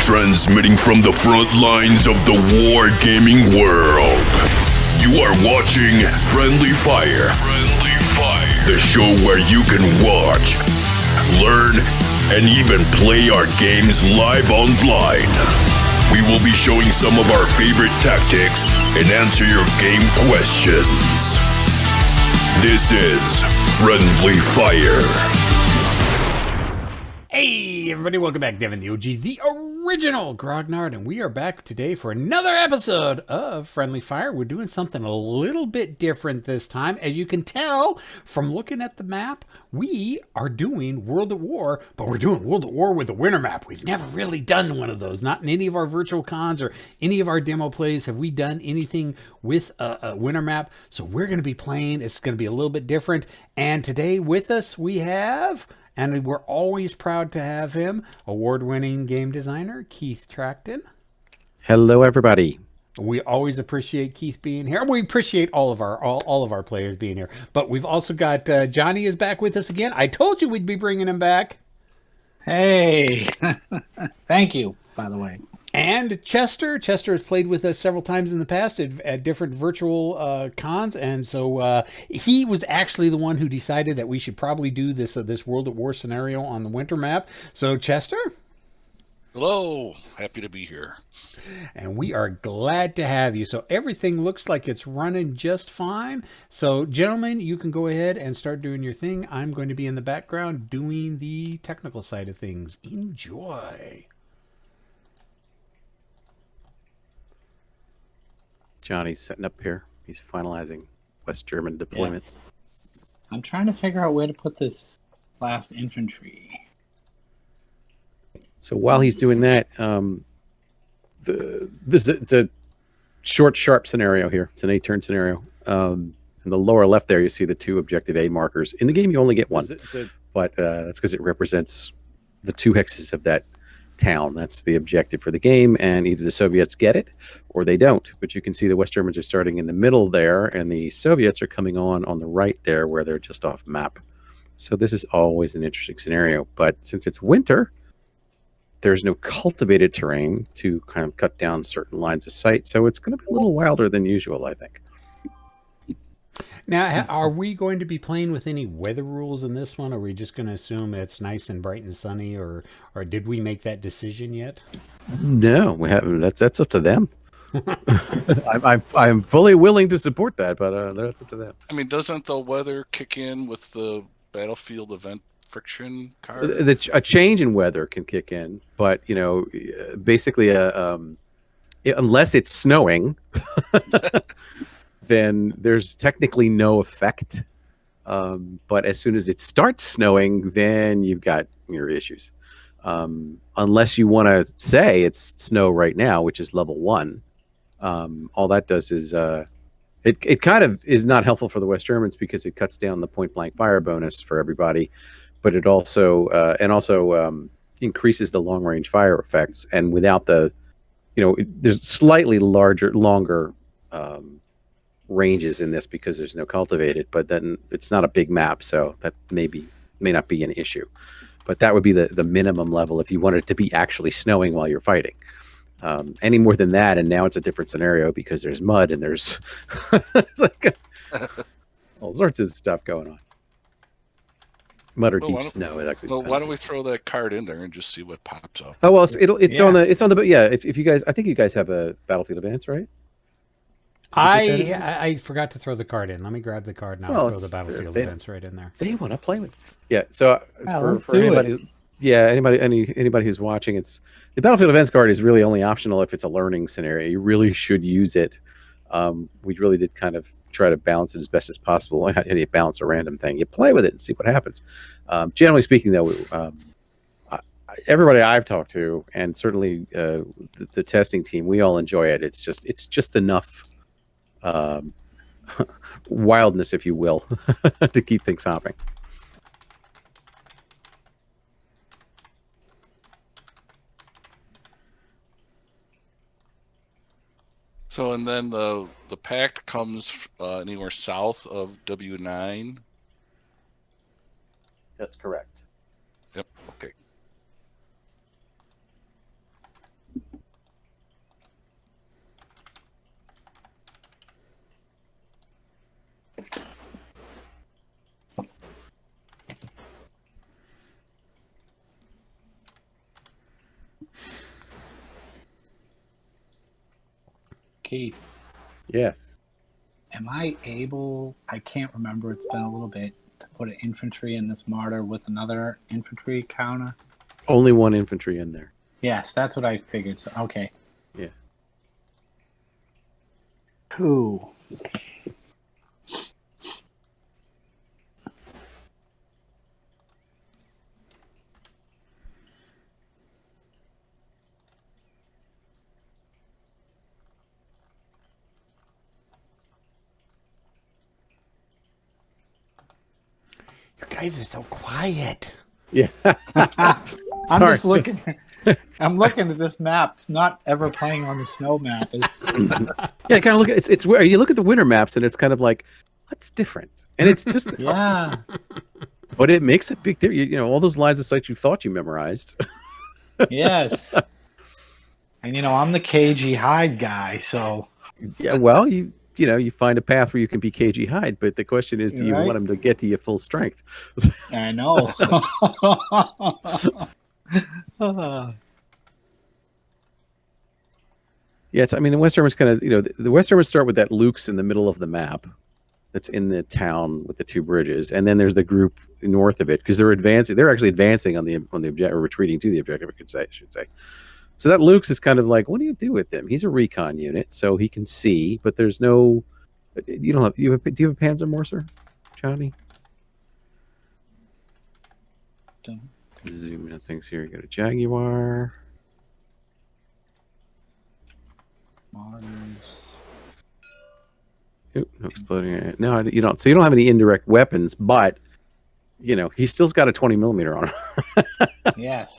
Transmitting from the front lines of the wargaming world. You are watching Friendly Fire. Friendly Fire. The show where you can watch, learn, and even play our games live online. We will be showing some of our favorite tactics and answer your game questions. This is Friendly Fire. Hey everybody, welcome back. Devin the OG, the original Grognard, and we are back today for another episode of Friendly Fire. We're doing something a little bit different this time. As you can tell from looking at the map, we are doing World at War, but we're doing World at War with the winter map. We've never really done one of those. Not in any of our virtual cons or any of our demo plays have we done anything with a winter map. So we're going to be playing. It's going to be a little bit different. And today with us we have... and we're always proud to have him, award-winning game designer, Keith Tracton. Hello, everybody. We always appreciate Keith being here. We appreciate all of our players being here. But we've also got Johnny is back with us again. I told you we'd be bringing him back. Hey, thank you, by the way. And Chester has played with us several times in the past at different virtual cons, and so he was actually the one who decided that we should probably do this World at War scenario on the winter map. So Chester? Hello, happy to be here. And we are glad to have you. So everything looks like it's running just fine. So gentlemen, you can go ahead and start doing your thing. I'm going to be in the background doing the technical side of things. Enjoy. Johnny's setting up here. He's finalizing West German deployment. Yeah. I'm trying to figure out where to put this last infantry. So while he's doing that, it's a short, sharp scenario here. It's an 8-turn scenario. In the lower left there, you see the 2 objective A markers. In the game, you only get 1, but that's because it represents the 2 hexes of that town. That's the objective for the game, and either the Soviets get it or they don't. But you can see the West Germans are starting in the middle there, and the Soviets are coming on the right there where they're just off map. So this is always an interesting scenario. But since it's winter, there's no cultivated terrain to kind of cut down certain lines of sight, so it's going to be a little wilder than usual, I think. Now, are we going to be playing with any weather rules in this one? Or are we just going to assume it's nice and bright and sunny, or did we make that decision yet? No, we haven't. That's up to them. I'm fully willing to support that, but that's up to them. I mean, doesn't the weather kick in with the battlefield event friction card? A change in weather can kick in, but basically, unless it's snowing. Then there's technically no effect. But as soon as it starts snowing, then you've got your issues. Unless you want to say it's snow right now, which is level 1. All that does is it kind of is not helpful for the West Germans because it cuts down the point blank fire bonus for everybody, but it also increases the long range fire effects. And without there's slightly longer ranges in this because there's no cultivated, but then it's not a big map, so that may not be an issue. But that would be the minimum level if you wanted it to be actually snowing while you're fighting. Any more than that, and now it's a different scenario because there's mud and there's it's like all sorts of stuff going on. Mud or deep snow is actually. Well, why don't we throw that card in there and just see what pops up? Oh well, it's on the yeah. If you guys, I think you guys have a Battlefield Advance, right? I forgot to throw the card in. Let me grab the card now and throw the Battlefield events right in there. They want to play with it. Yeah, so for anybody, anybody who's watching, it's the Battlefield events card is really only optional if it's a learning scenario. You really should use it. We really did kind of try to balance it as best as possible. How do you balance a random thing? You play with it and see what happens. Generally speaking, though, everybody I've talked to, and certainly the testing team, we all enjoy it. It's just enough wildness, if you will, to keep things hopping. So, and then the pact comes anywhere south of W9. That's correct. Yep. Okay. Keith, Yes. am I able? I can't remember. It's been a little bit to put an infantry in this martyr with another infantry counter. Only one infantry in there. Yes, that's what I figured. So, okay. Yeah. Cool. You guys are so quiet. Yeah. I'm Sorry. just looking. I'm looking at this map. It's not ever playing on the snow map. Yeah, kind of look at it's where you look at the winter maps and it's kind of like, what's different? And it's just Yeah. but it makes a big difference. You know, all those lines of sight you thought you memorized. Yes. And I'm the KG hide guy, so Yeah, well, you find a path where you can be KG hide, but the question is, do you Right. want him to get to your full strength? I know. Yeah, I mean, the Westermans kind of, the Westermans start with that Luke's in the middle of the map that's in the town with the two bridges, and then there's the group north of it because they're advancing. They're actually advancing on the objective, or retreating to the objective, I should say. So that Luke's is kind of like, what do you do with him? He's a recon unit, so he can see, but there's no. You don't have. Do you have a Panzermörser, Johnny? Zoom in on things here. You got a Jaguar. Martyrs. Oop, no exploding. No, you don't. So you don't have any indirect weapons, but he's still got a 20 millimeter on him, Yes.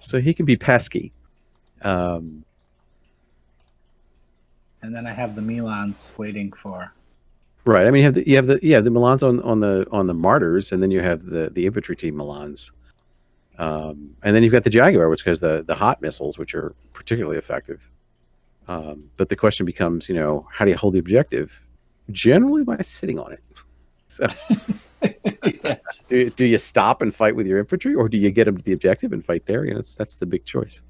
so he can be pesky. And then I have the Milans waiting for. Right. I mean, you have the Milans on the Martyrs, and then you have the infantry team Milans, and then you've got the Jaguar, which has the hot missiles, which are particularly effective. But the question becomes, how do you hold the objective? Generally by sitting on it. So, Yes. do you stop and fight with your infantry, or do you get them to the objective and fight there? That's the big choice.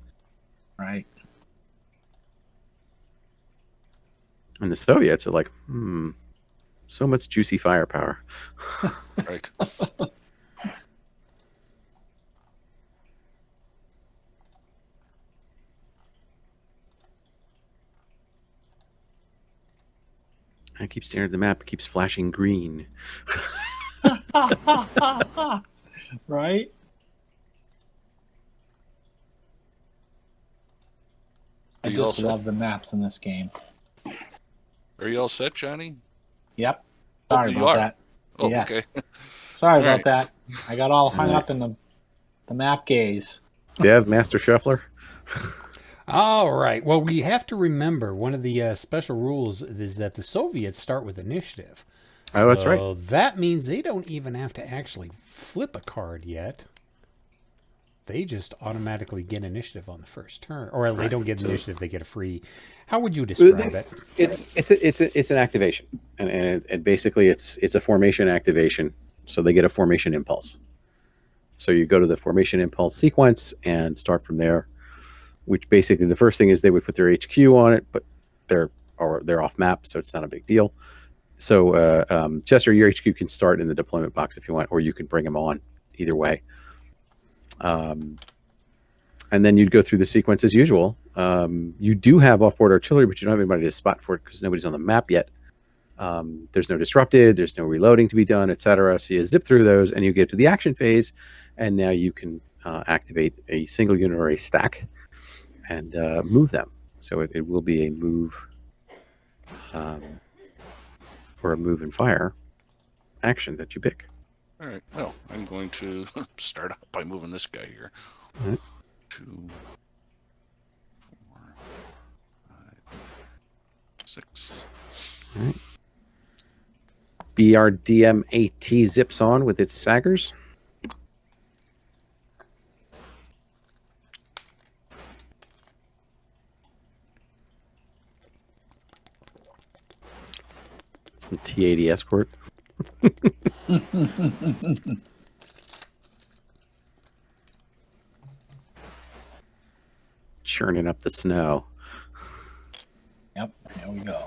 Right. And the Soviets are like, so much juicy firepower. Right. I keep staring at the map. It keeps flashing green. Right. I Are you all just set? love the maps in this game. Are you all set, Johnny? Yep. Oh, Sorry you about are. that. Oh, Yes. okay. Sorry All about right. that. I got all hung All right. up in the map gaze. Dev, Master Shuffler. All right. Well, we have to remember one of the special rules is that the Soviets start with initiative. Oh, that's right. So that means they don't even have to actually flip a card yet. They just automatically get initiative on the first turn, or they don't get initiative; they get a free. How would you describe it? It's an activation, and basically it's a formation activation. So they get a formation impulse. So you go to the formation impulse sequence and start from there. Which basically the first thing is they would put their HQ on it, but they're off map, so it's not a big deal. So Chester, your HQ can start in the deployment box if you want, or you can bring them on. Either way. And then you'd go through the sequence as usual. You do have off-board artillery, but you don't have anybody to spot for it because nobody's on the map yet. There's no disrupted, there's no reloading to be done, etc. So you zip through those and you get to the action phase, and now you can activate a single unit or a stack and move them. So it will be a move or a move and fire action that you pick. All right. Well, I'm going to start out by moving this guy here. All right. 2, 4, 5, 6. All right. BRDM-AT zips on with its saggers. Some T-80 escort. Churning up the snow. Yep. There we go.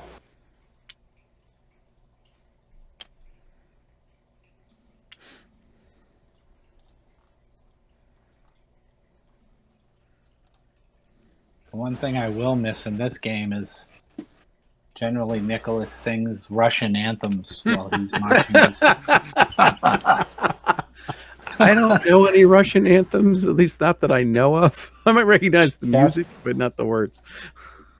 The one thing I will miss in this game is generally Nicholas sings Russian anthems while he's marching his... I don't know any Russian anthems, at least not that I know of. I might recognize the music, but not the words.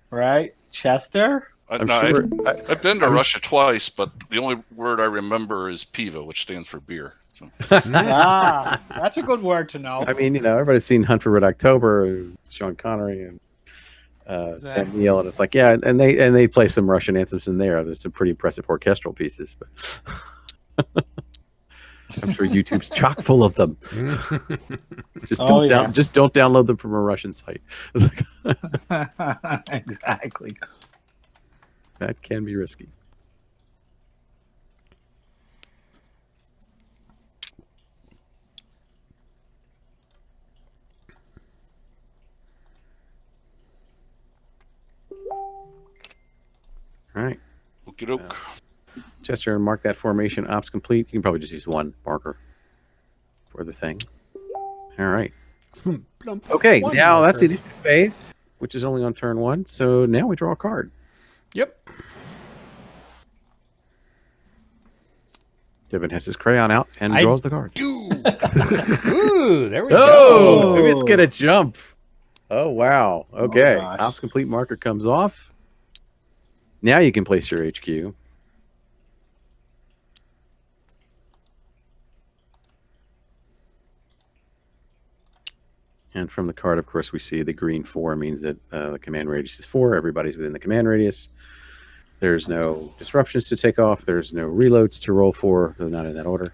Right? Chester? I'm sure. I've been to Russia twice, but the only word I remember is piva, which stands for beer. So. That's a good word to know. I mean, everybody's seen Hunt for Red October, Sean Connery and Sam Neill, and it's like, yeah, and they play some Russian anthems in there. There's some pretty impressive orchestral pieces, but I'm sure YouTube's chock full of them. Just don't download them from a Russian site. Exactly. That can be risky. All right. Okie doke. Chester, mark that formation ops complete. You can probably just use one marker for the thing. All right. Okay, now that's the initiative phase, which is only on turn 1. So now we draw a card. Yep. Devin has his crayon out and draws the card. Ooh, there we go. go. So it's going to jump. Oh, wow. Okay. Ops complete marker comes off. Now you can place your HQ. And from the card, of course, we see the green 4 means that the command radius is 4. Everybody's within the command radius. There's no disruptions to take off. There's no reloads to roll for. They're not in that order.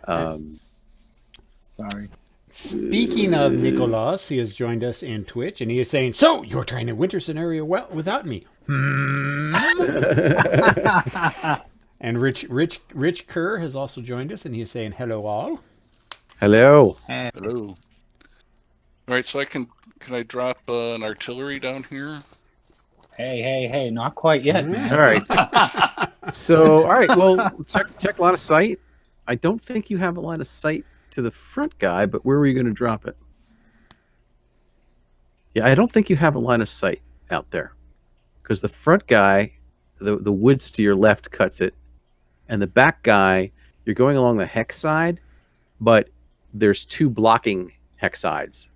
Sorry. Speaking of Nicholas, he has joined us in Twitch, and he is saying, "So you're trying a winter scenario without me?" And Rich Kerr has also joined us, and he is saying, "Hello all." Hello. Hello. All right, so can I drop an artillery down here? Hey, not quite yet, man. All right. So, all right, well, check line of sight. I don't think you have a line of sight to the front guy, but where were you going to drop it? Yeah, I don't think you have a line of sight out there because the front guy, the woods to your left cuts it, and the back guy, you're going along the hex side, but there's 2 blocking hex sides,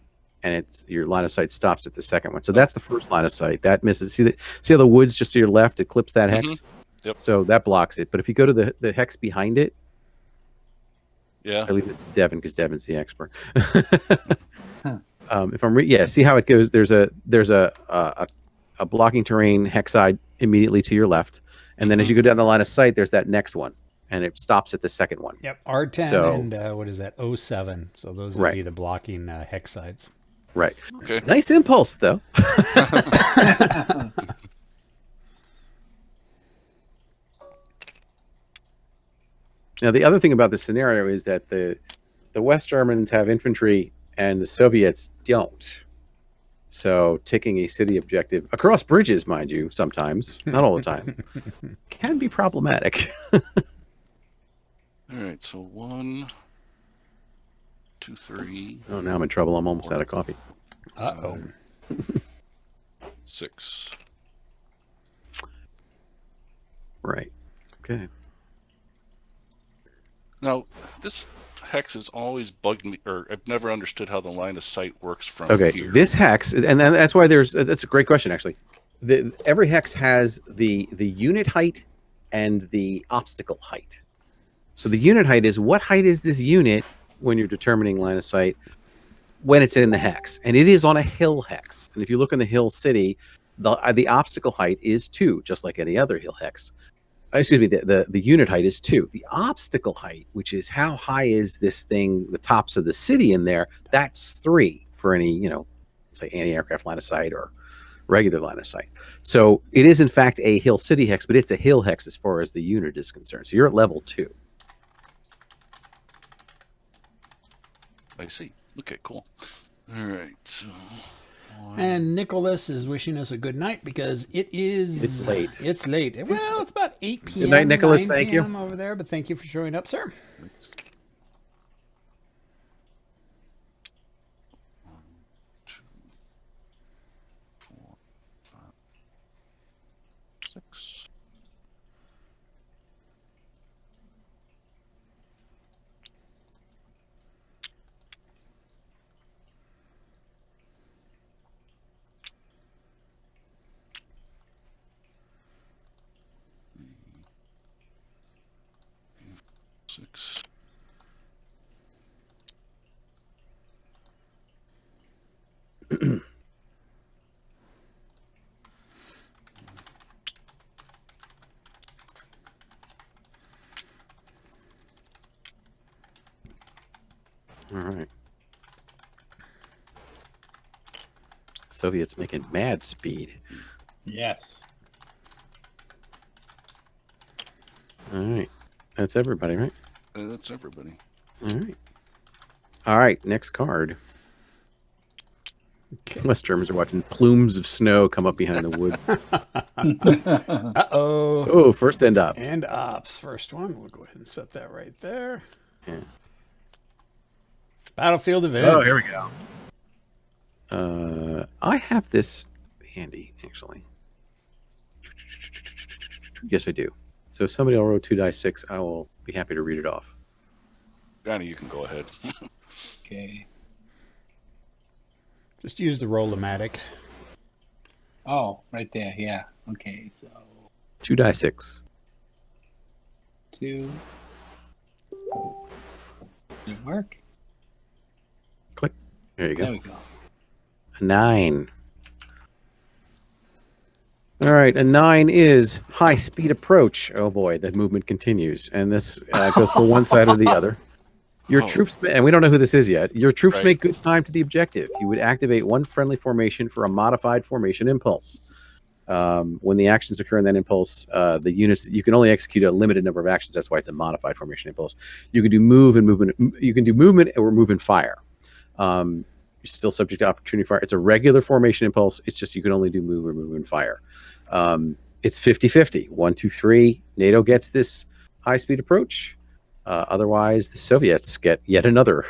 and it's your line of sight stops at the second one. So that's the first line of sight that misses. See how the woods just to your left, it clips that hex. Mm-hmm. Yep. So that blocks it. But if you go to the hex behind it, yeah, I leave this to Devin because Devin's the expert. If I'm see how it goes. There's a blocking terrain hex side immediately to your left, and then as you go down the line of sight, there's that next one, and it stops at the second one. Yep, R10 and what is that? 07. So those would be the blocking hex sides. Right. Okay. Nice impulse, though. Now, the other thing about the scenario is that the West Germans have infantry and the Soviets don't. So taking a city objective across bridges, mind you, sometimes, not all the time, can be problematic. All right, so 1, 2, 3. Oh, now I'm in trouble. I'm almost out of coffee. Uh-oh. 6. Right. Okay. Now, this hex has always bugged me, or I've never understood how the line of sight works from here. This hex, and that's why that's a great question, actually. Every hex has the unit height and the obstacle height. So the unit height is what height is this unit when you're determining line of sight when it's in the hex. And it is on a hill hex. And if you look in the hill city, the obstacle height is 2, just like any other hill hex. Excuse me, the unit height is 2. The obstacle height, which is how high is this thing, the tops of the city in there, that's 3 for any, say anti-aircraft line of sight or regular line of sight. So it is in fact a hill city hex, but it's a hill hex as far as the unit is concerned. So you're at level 2. I see. Okay, cool. All right. So And Nicholas is wishing us a good night because it is... It's late. It's late. Well, it's about 8 p.m. Good night, Nicholas. 9 Thank you. p.m. over there, but thank you for showing up, sir. 1, 2, 4, 5, 6. Six. All right. Soviets making mad speed. Yes. All right. That's everybody, right? That's everybody. All right. All right. Next card. Okay. West Germans are watching plumes of snow come up behind the woods. Uh-oh. Oh, first end up. And ops. First one. We'll go ahead and set that right there. Yeah. Battlefield event. Oh, here we go. I have this handy, actually. Yes, I do. So if somebody will roll 2 dice 6, I will be happy to read it off. Johnny, you can go ahead. Okay. Just use the roll-o-matic. Oh, right there. Yeah. Okay. So 2 dice 6. 2. Did it work? Click. There you There go. we go. A 9. All right, a 9 is high speed approach. Oh boy, the movement continues, and this goes for one side or the other. Your Oh. troops, and we don't know who this is yet. Your troops Right. make good time to the objective. You would activate one friendly formation for a modified formation impulse. When the actions occur in that impulse, the units you can only execute a limited number of actions. That's why it's a modified formation impulse. You can do move and movement. You can do movement or move and fire. You're still subject to opportunity fire. It's a regular formation impulse. It's just you can only do move or move and fire. It's 50-50. 1, 2, 3. NATO gets this high-speed approach. Otherwise, the Soviets get yet another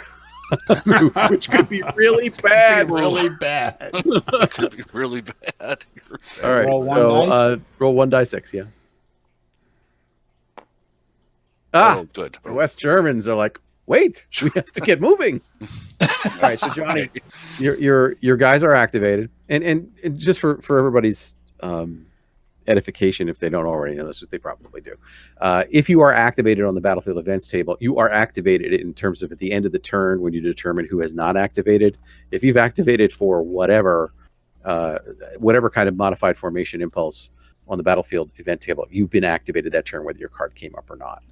move, which could be really bad. Really bad. It could be really bad. All right, Roll one so dice? roll 1 die 6, yeah. Ah, Oh, good. the West Germans are like, wait, we have to get moving. All right, so Johnny, your guys are activated, and just for everybody's edification, if they don't already know this, which they probably do, if you are activated on the battlefield events table, you are activated in terms of at the end of the turn when you determine who has not activated. If you've activated for whatever kind of modified formation impulse on the battlefield event table, you've been activated that turn, whether your card came up or not.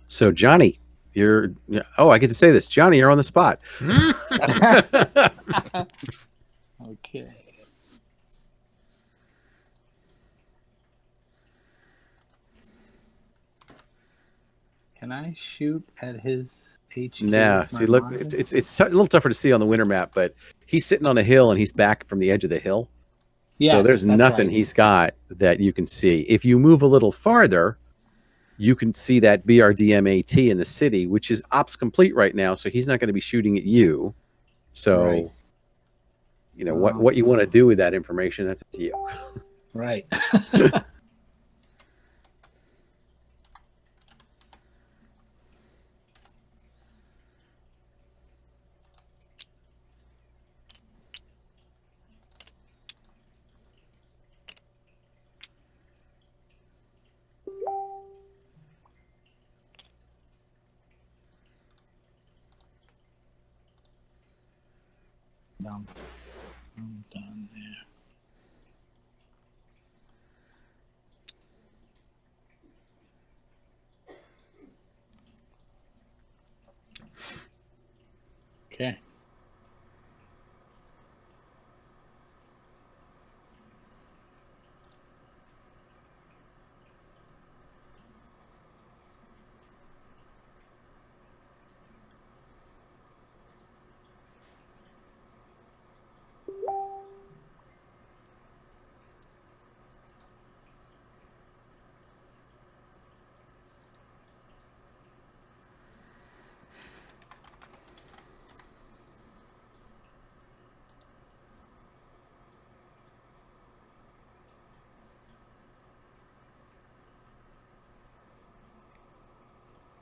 So Johnny, I get to say this. Johnny, you're on the spot. Okay. Can I shoot at his HQ? Nah, with my see, look, monitor? it's a little tougher to see on the winter map, but he's sitting on a hill and he's back from the edge of the hill. So Yes, there's that's nothing right. he's got that you can see. If you move a little farther, you can see that BRDMAT in the city, which is ops complete right now, so he's not going to be shooting at you. So, Right. you know, what you want to do with that information, that's up to you. Right. I'm done there. Okay.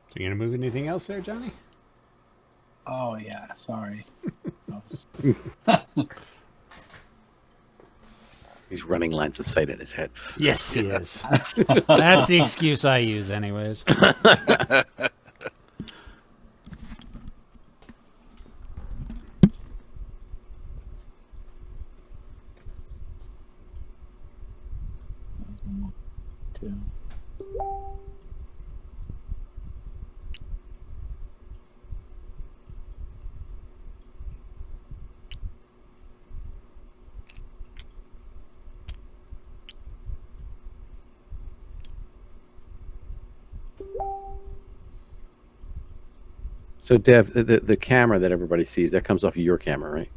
So you gonna move anything else there, Johnny? Oh yeah, sorry. He's running lines of sight in his head. Yes, he is. That's the excuse I use, anyways. Two. So, Dev, the camera that everybody sees, that comes off of your camera, right?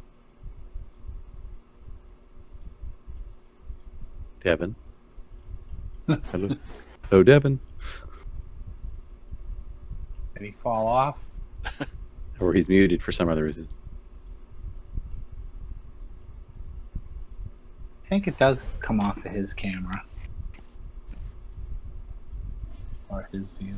Devin. Hello. Hello, Devin. Did he fall off? Or he's muted for some other reason. I think it does come off of his camera. Or his view.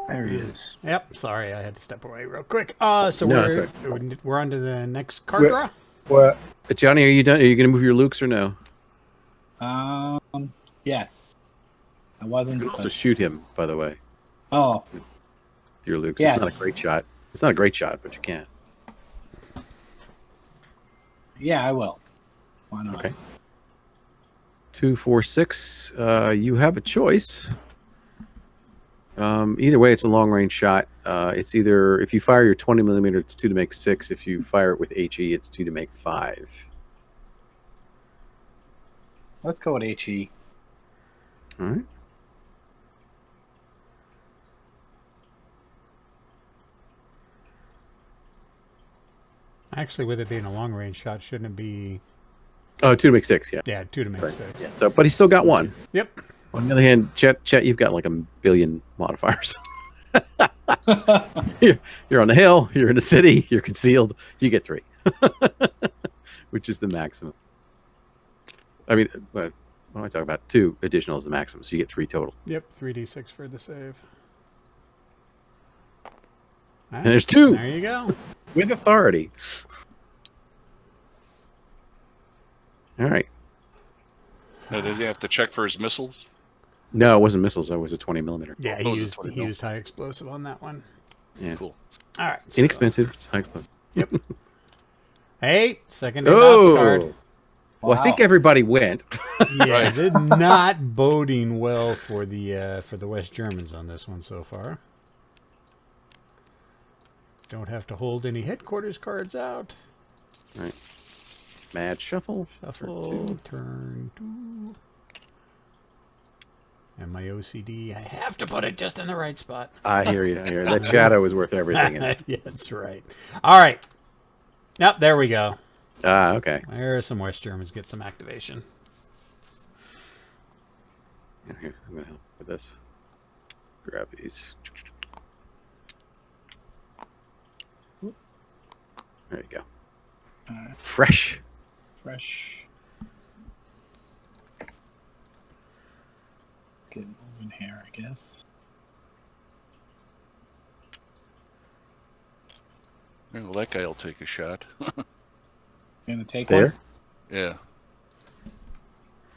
There he is. Yep. Sorry, I had to step away real quick. So No, that's we're on to the next card draw. What? Johnny, are you done? Are you going to move your Lukes or no? Yes. I wasn't. You can also shoot him, by the way, Oh, with your Lukes. Yes. It's not a great shot. It's not a great shot, but you can. yeah, I will. Why not? Okay. 2, 4, 6. You have a choice. Either way, it's a long range shot. It's either if you fire your 20 millimeter, it's 2 to make 6. If you fire it with HE, it's 2 to make 5. Let's go with HE. All right. Actually, with it being a long range shot, shouldn't it be? Oh, 2 to make 6. Yeah. Yeah, 2 to make Right. 6. Yeah. So, but he's still got one. Yep. On the other hand, Chet, you've got like a billion modifiers. You're on the hill. You're in the city. You're concealed. You get 3, which is the maximum. I mean, what am I talking about? 2 additional is the maximum, so you get 3 total. Yep. 3d6 for the save. And there's 2 There you go. with authority. All right. Now, does he have to check for his missiles? No, it wasn't missiles. That was a 20 millimeter. Yeah, Oh, it was a 20 he mil. used high explosive on that one. Yeah. Cool. All right. so- Inexpensive. High explosive. Hey, second day box Oh. card. Well, I think Wow. everybody went. Yeah, they're not boding well for the West Germans on this one so far. Don't have to hold any headquarters cards out. All right. Mad shuffle. Shuffle, turn 2. And my OCD, I have to put it just in the right spot. I hear you. I hear you. That shadow is worth everything. Yeah, that's right. All right. Yep, there we go. Okay. There's some West Germans get some activation. Here, I'm going to help with this. Grab these. There you go. Alright. Fresh. Fresh. Get moving here, I guess. Yeah, well, that guy will take a shot. Gonna take There. one? Yeah.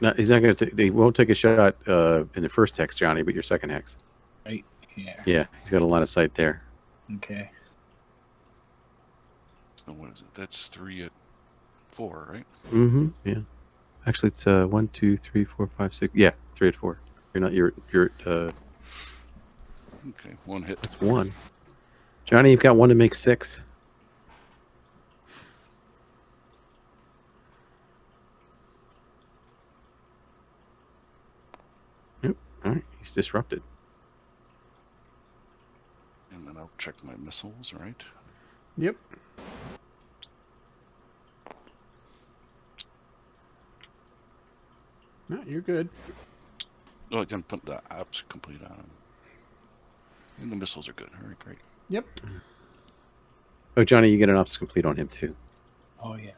No, he's not going to. He won't take a shot in the first hex, Johnny, but your second hex. Right here. Yeah, he's got a line of sight there. Okay. So what is it? That's 3 at 4, right? Mm-hmm. Yeah. Actually, it's 1, 2, 3, 4, 5, 6. Yeah, 3 at 4. You're not. You're at. Okay, 1 hit. It's 1. Johnny, you've got 1 to make 6. Yep. All right. He's disrupted. And then I'll check my missiles, right? Yep. No, you're good. Oh, I didn't put the ops complete on them. And the missiles are good. All right, great. Yep. Oh, Johnny, you get an ops complete on him too. Oh, yes.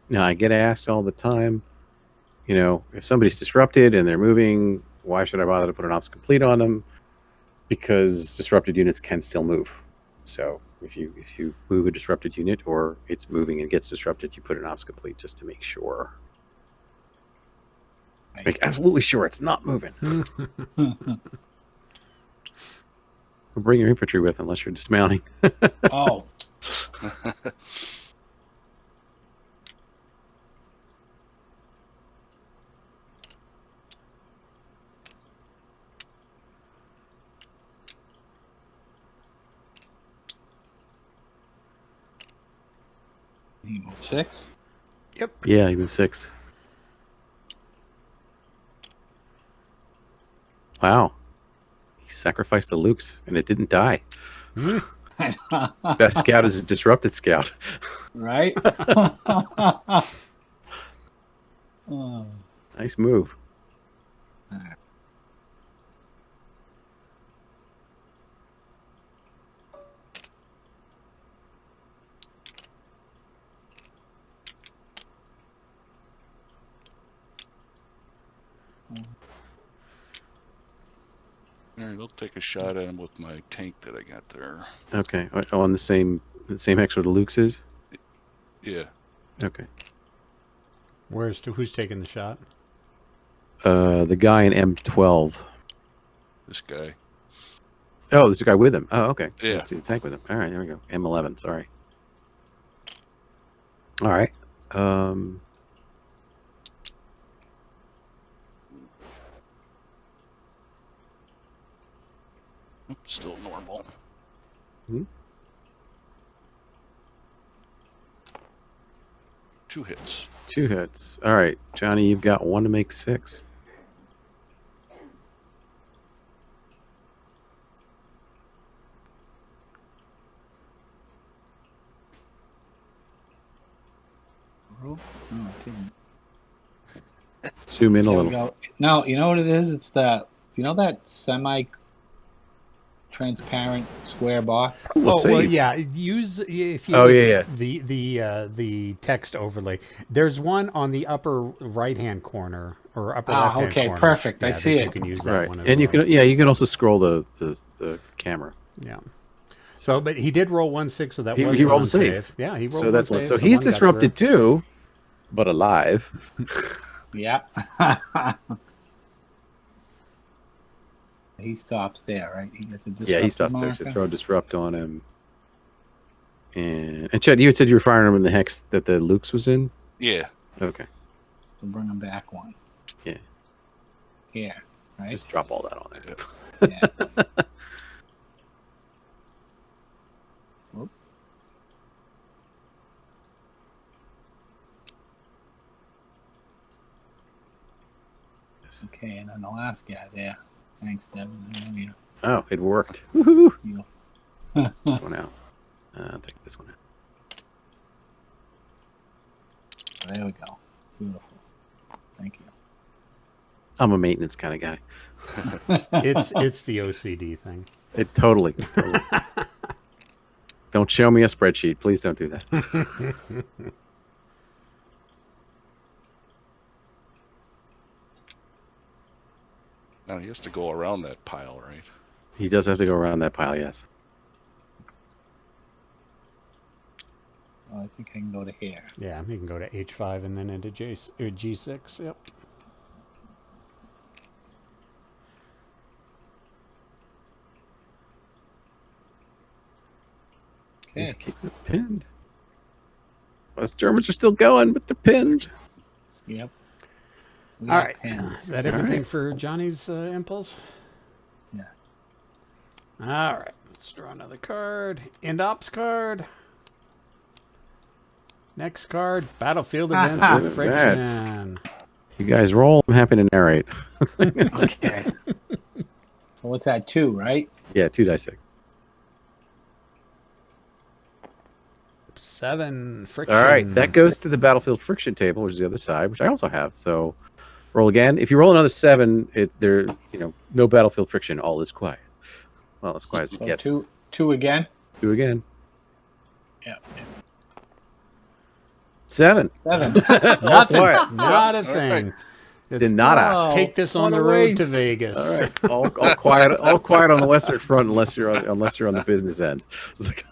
Now, I get asked all the time, if somebody's disrupted and they're moving, why should I bother to put an ops complete on them? Because disrupted units can still move. So if you move a disrupted unit or it's moving and gets disrupted, you put an ops complete just to make sure. Make absolutely sure it's not moving. Bring your infantry with unless you're dismounting. Oh. You move 6? Yep. Yeah, you move 6. Wow. He sacrificed the Lukes and it didn't die. Best scout is a disrupted scout. Right? Oh. Nice move. All right, I'll take a shot at him with my tank that I got there. Okay. Oh, on the same hex where the Lukes is? Yeah. Okay. Who's taking the shot? The guy in M12. This guy. Oh, there's a guy with him. Oh, okay. Yeah. Let's see the tank with him. All right, there we go. M11, sorry. All right. Still normal. Hmm? 2 hits. 2 hits. All right, Johnny, you've got 1 to make 6. No, it didn't. Zoom in a There we little. go. No, you know what it is? It's that semi-transparent square box. We'll Well, see. yeah. Use if you. Oh, yeah. The text overlay. There's one on the upper right hand corner or upper left hand okay, corner. perfect. I Yeah, see that it. You can use that Right. one. As And you well. can you can also scroll the camera. Yeah. So, but he did roll 1-6, so that He- was he rolled one a save. Yeah, he rolled So that's one one. save. So he's one got disrupted through. too, but alive. Yeah. He stops there, right? He gets a disruptor Yeah, he stops there. marker. So throw a disrupt on him. And Chad, you had said you were firing him in the hex that the Luke's was in? Yeah. Okay. So bring him back 1. Yeah. Here, right? Just drop all that on there. Yeah. Whoop. Okay, and then the last guy there. Thanks, Devin. I know you. Oh, it worked. Woohoo! You. This one out. I'll take this one out. There we go. Beautiful. Thank you. I'm a maintenance kind of guy. It's the OCD thing. It totally. Don't show me a spreadsheet. Please don't do that. Now he has to go around that pile, right? He does have to go around that pile, yes. Well, I think I can go to here. Yeah, you can go to H5 and then into G6. Yep. He's Okay. keeping it pinned. Us Germans are still going, but they're pinned. Yep. We All got right. pins. Is that everything for Johnny's impulse? Yeah. All right. Let's draw another card. End ops card. Next card. Battlefield events Look of at friction. You guys roll. I'm happy to narrate. Okay. So what's that? 2, right? Yeah, 2 dice. 7 friction. All right, that goes to the battlefield friction table, which is the other side, which I also have. So Roll again. If you roll another 7, no battlefield friction. All is quiet. Well, as quiet as it So gets. two again. 2 again. Yeah. 7. 7. Nothing. quiet. Not a All thing. right. It's, Did not. take this on what the a road to waste. Vegas. All right. All quiet. All quiet on the Western Front, unless you're on the business end. It's like,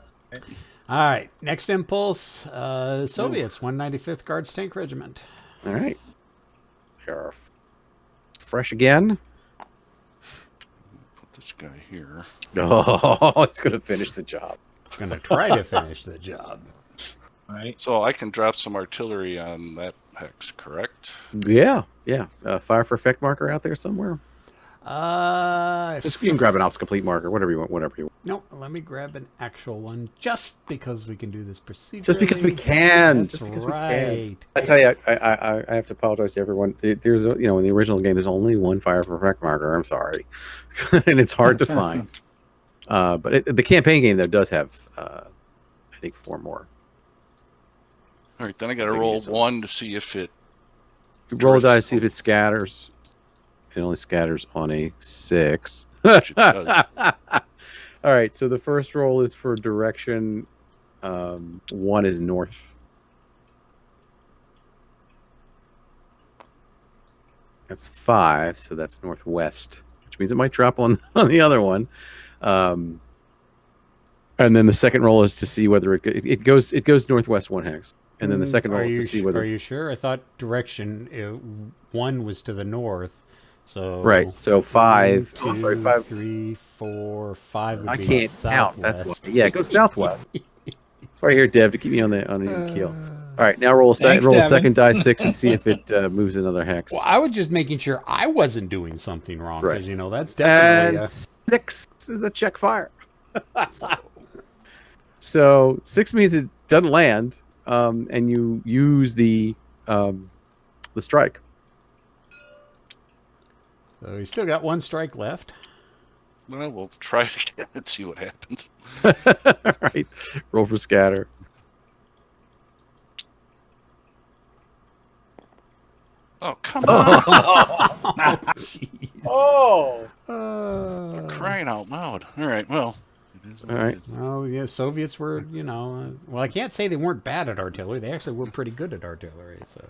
All right. Next impulse. Soviets. 195th Guards Tank Regiment. all right. You're fresh again. Put this guy here. Oh, it's gonna finish the job. Going to try to finish the job. Right. So I can drop some artillery on that hex, correct? Yeah. Fire for effect marker out there somewhere. If You can grab an ops complete marker, whatever you want. No, let me grab an actual one just because we can do this procedurally. Just because we can. That's Just because right. we can. I tell you, I have to apologize to everyone. There's in the original game, there's only one fire for effect marker. I'm sorry, and it's hard to find. But the campaign game though does have, I think 4 more. All right, then I got to Maybe roll it's a- 1 to see if it. Roll a die, see if it scatters. It only scatters on a 6. Which it does. All right, so the first roll is for direction. 1 is north. That's 5, so that's northwest, which means it might drop on the other one. And then the second roll is to see whether it goes northwest 1 hex, and then the second roll is to see whether. Are you sure? I thought direction 1 was to the north. So Right, so 5. 1, 2, 5. 3, 4, 5 would I be can't count. That's why. Yeah, it goes southwest. It's right here, Dev, to keep me on the keel. All right, now roll a Thanks, second Devin. die 6 and see if it moves another hex. Well, I was just making sure I wasn't doing something wrong Right. because that's And definitely 6 is a check fire. So 6 means it doesn't land, and you use the strike. So you still got 1 strike left. Well, we'll try it again and see what happens. All right, roll for scatter. Oh, come on. Jeez. Oh, Crying out loud. All right, well. It is what all it right. is. Well, yeah, Soviets were, well, I can't say they weren't bad at artillery. They actually were pretty good at artillery. So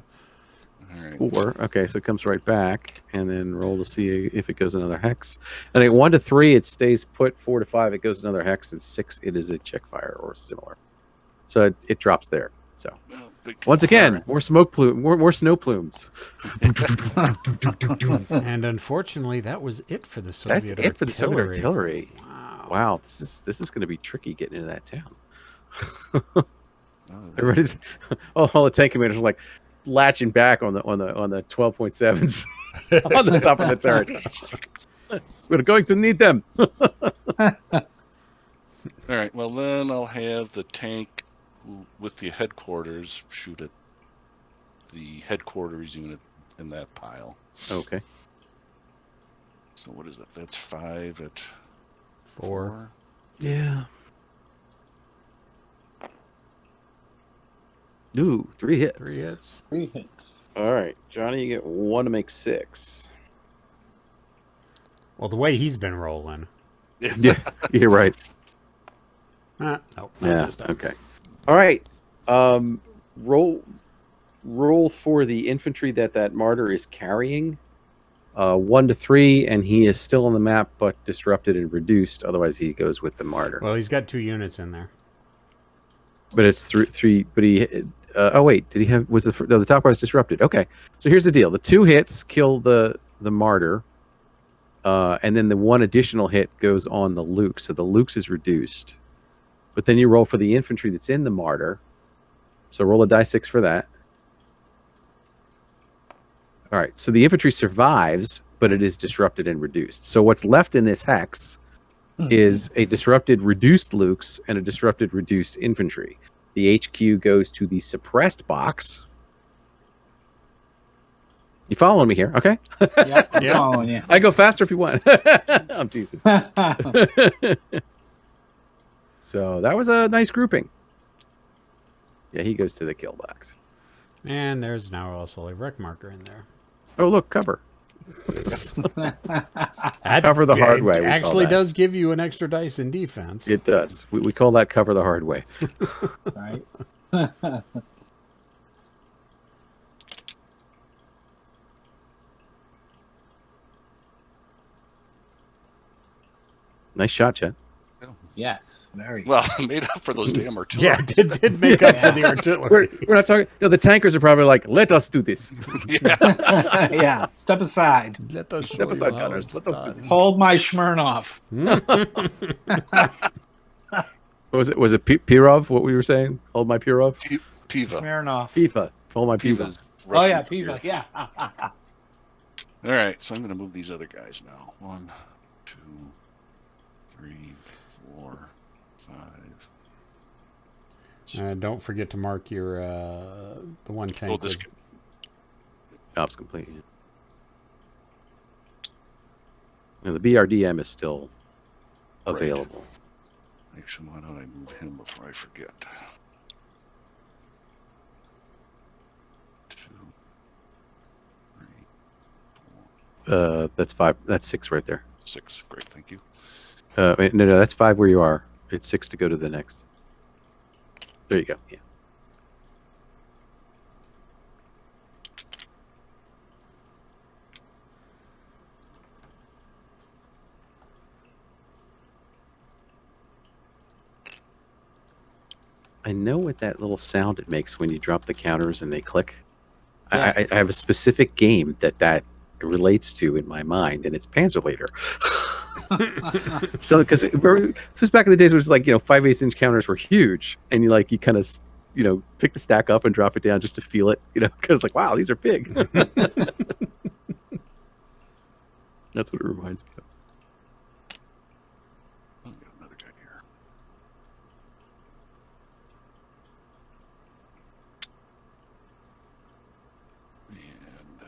All right. 4. Okay, so it comes right back, and then roll to see if it goes another hex. And at 1 to 3, it stays put. 4 to 5, it goes another hex, and 6, it is a check fire or similar. So it drops there. So Well, big once all again, right. more smoke plume, more snow plumes. and unfortunately, that was it for the Soviet That's artillery. it for the Soviet artillery. Wow. Wow, this is going to be tricky getting into that town. Oh, Everybody's all the tank commanders are like latching back on the 12.7s on the top of the turret. We're going to need them. All right, well, then I'll have the tank with the headquarters shoot at the headquarters unit in that pile. Okay. So what is that? That's 5 at 4. Yeah. Ooh, 3 hits. 3 hits. 3 hits. All right, Johnny, you get 1 to make 6. Well, the way he's been rolling. Yeah, you're right. Nope, not Yeah. this time. Okay. All right. Roll for the infantry that martyr is carrying. 1 to 3, and he is still on the map, but disrupted and reduced. Otherwise, he goes with the martyr. Well, he's got 2 units in there. But it's 3. But he. Oh wait, did he have? Was the top part was disrupted? Okay. So here's the deal: the 2 hits kill the martyr, and then the 1 additional hit goes on the Luke. So the Luke's is reduced. But then you roll for the infantry that's in the martyr. So roll a die 6 for that. All right. So the infantry survives, but it is disrupted and reduced. So what's left in this hex is a disrupted reduced Luke's and a disrupted reduced infantry. The HQ goes to the suppressed box. You following me here? Okay. Yep. I'm Yeah. following you. I go faster if you want. I'm teasing. So that was a nice grouping. Yeah, he goes to the kill box. And there's now also a wreck marker in there. Oh, look, cover. That Cover the hard way, we call actually that. does give you an extra dice in defense. It does. We call that cover the hard way. Right. Nice shot, Chet. Yes, very. Well, made up for those damn artillery. Yeah, it did make up for the artillery. We're not talking. No, the tankers are probably like, let us do this. Yeah. Yeah, step aside. Let us Step show aside, you how Gunners. it's Let us do done. Hold my Smirnoff. What was it? Was it Pirov? What we were saying? Hold my Pirov. Piva. Smirnoff. Piva. Hold my Piva. Piva's Oh Russian yeah, for Piva. beer. Yeah. All right, so I'm going to move these other guys now. 1, 2, 3, 4, 5. Don't forget to mark your the one tank. Oh, this. with- Job's complete. Now, the BRDM is still Right. available. Actually, why don't I move him before I forget? 2, 3, That's 5. That's 6 right there. 6. Great, thank you. No, that's 5 where you are. It's 6 to go to the next. There you go. Yeah. I know what that little sound it makes when you drop the counters and they click. Yeah. I have a specific game that relates to in my mind, and it's Panzerlader. So, because it was back in the days where it was like, 5/8 inch counters were huge, and you kind of, pick the stack up and drop it down just to feel it, because like, wow, these are big. That's what it reminds me of. Oh, we got another guy here. And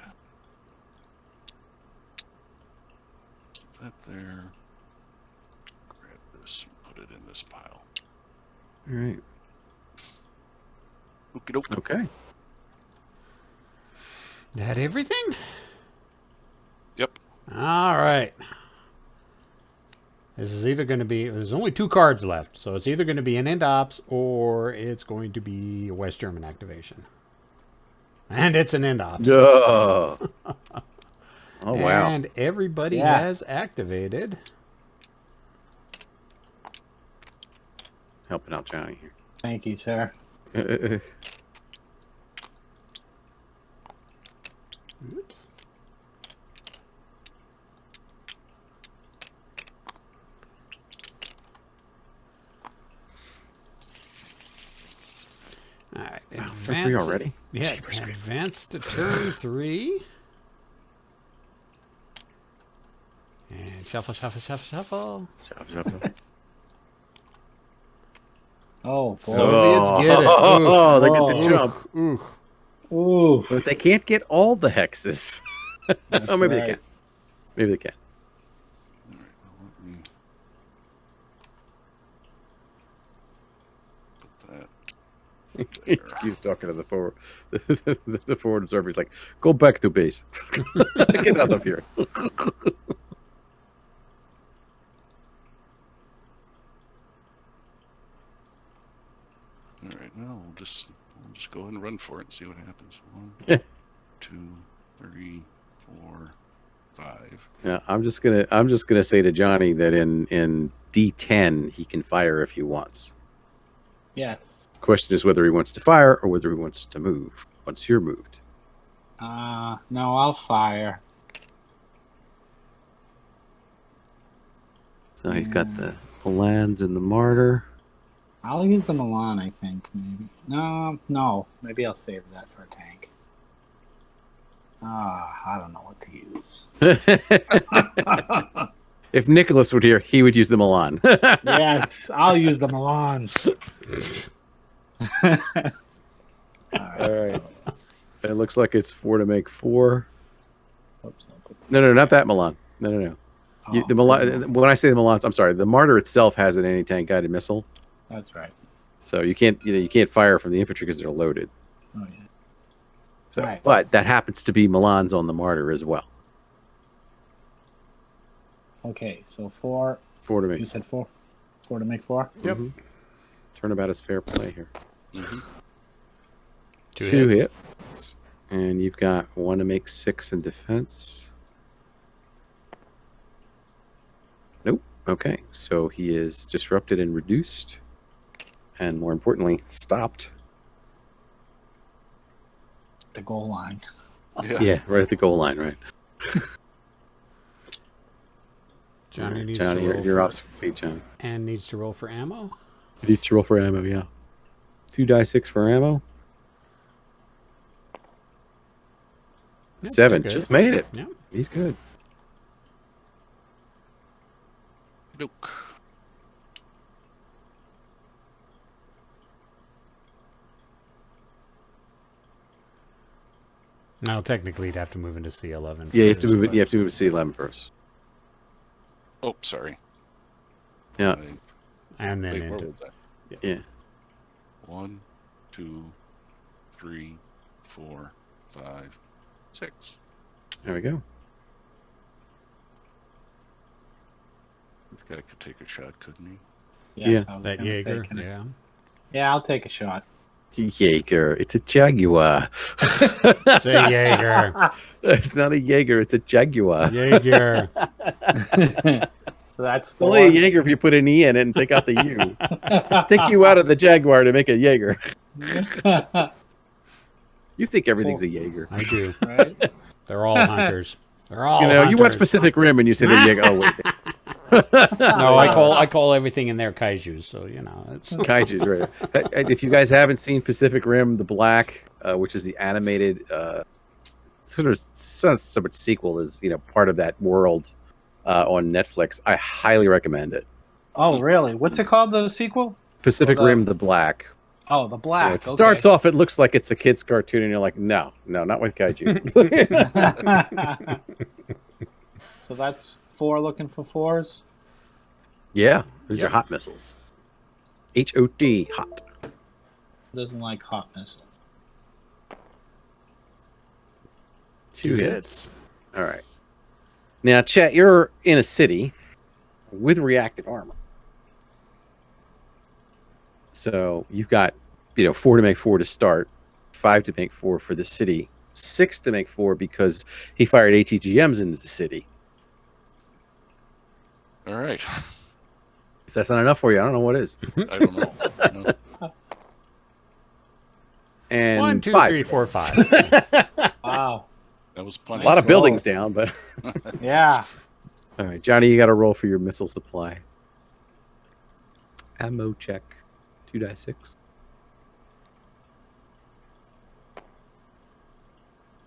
that there. Grab this and put it in this pile. All right. Okie doke. Okay. That everything? Yep. All right. This is either going to be, there's only 2 cards left, so it's either going to be an end ops or it's going to be a West German activation. And it's an end ops. Oh, wow. And everybody Yeah. has activated. Helping out Johnny here. Thank you, sir. Oops. All right, Turn 3 advance. already? Yeah, advance to turn 3. And shuffle, shuffle, shuffle, shuffle. Oh, boy. Soviets get it. Oh, they get the Ooh. jump. Ooh. Ooh. But they can't get all the hexes. That's Oh, maybe they right. can. Maybe they can. All right, well, let me put that. He's talking to the forward, the forward observer. He's like, "Go back to base. Get out of here." All right, well, we'll just go ahead and run for it and see what happens. 1, Yeah. 2, 3, 4, 5. Yeah, I'm just gonna say to Johnny that in D10 he can fire if he wants. Yes. Question is whether he wants to fire or whether he wants to move once you're moved. No, I'll fire. So he's got the Lands and the Martyr. I'll use the Milan, I think, maybe. No. Maybe I'll save that for a tank. I don't know what to use. If Nicholas were here, he would use the Milan. Yes, I'll use the Milan. All right. It looks like it's 4 to make 4. Oops, I'll put- No, not that Milan. No. oh, The Milan. When I say the Milans, I'm sorry. The Martyr itself has an anti-tank guided missile, That's right. so you can't fire from the infantry because they're loaded. Oh, yeah. So, Right. but that happens to be Milan's on the martyr as well. Okay, so 4. 4 to You make. said 4. 4 to make 4. Yep. Turnabout is fair play here. Mm-hmm. 2 hits. And you've got 1 to make 6 in defense. Nope. Okay, so he is disrupted and reduced. And more importantly, stopped. The goal line. Yeah, right at the goal line, right? Johnny needs Johnny, to roll you're for, off feet, Johnny. and needs to roll for ammo. He needs to roll for ammo, yeah. 2d6 for ammo. Yep, 7, they're good. just made it. Yep. He's good. Nope. Now, technically, you'd have to move into C11. Yeah, you have to first, move it. but- You have to move it to C11 first. Oh, sorry. Yeah, And then Wait, where into. was that? yeah. 1, 2, 3, 4, 5, 6. There we go. This guy could take a shot, couldn't he? Yeah. I was That gonna say, Jaeger, can I- yeah. Yeah, I'll take a shot. Jaeger. It's a Jaguar. It's a Jaeger. It's not a Jaeger. It's a Jaguar. Jaeger. So that's It's 4. only a Jaeger if you put an E in it and take out the U. Let's take you out of the Jaguar to make a Jaeger. You think everything's a Jaeger. I do. Right? They're all hunters. They're all You know, you watch hunters. Pacific Rim and you say the Jaeger. Oh, wait. No, I call everything in there kaijus, so, you know. It's Kaiju's, right. If you guys haven't seen Pacific Rim, The Black, which is the animated, sort of so much sequel is, part of that world on Netflix, I highly recommend it. Oh, really? What's it called, the sequel? Pacific Well, Rim, The Black. Oh, The Black. It starts off, it looks like it's a kid's cartoon, and you're like, no, not with kaiju. So that's 4 looking for 4s. Yeah, these are Yep. hot missiles. HOT, hot. Doesn't like hot missiles. 2 hits. All right. Now, Chet, you're in a city with reactive armor. So you've got, 4 to make 4 to start, 5 to make 4 for the city, 6 to make 4 because he fired ATGMs into the city. All right. If that's not enough for you, I don't know what is. I don't know. No. And 1, 2, 5. 3, 4, 5. Wow. That was A plenty. lot of Nice buildings roll. down, but Yeah. all right, Johnny, you got to roll for your missile supply. Ammo check, 2d6.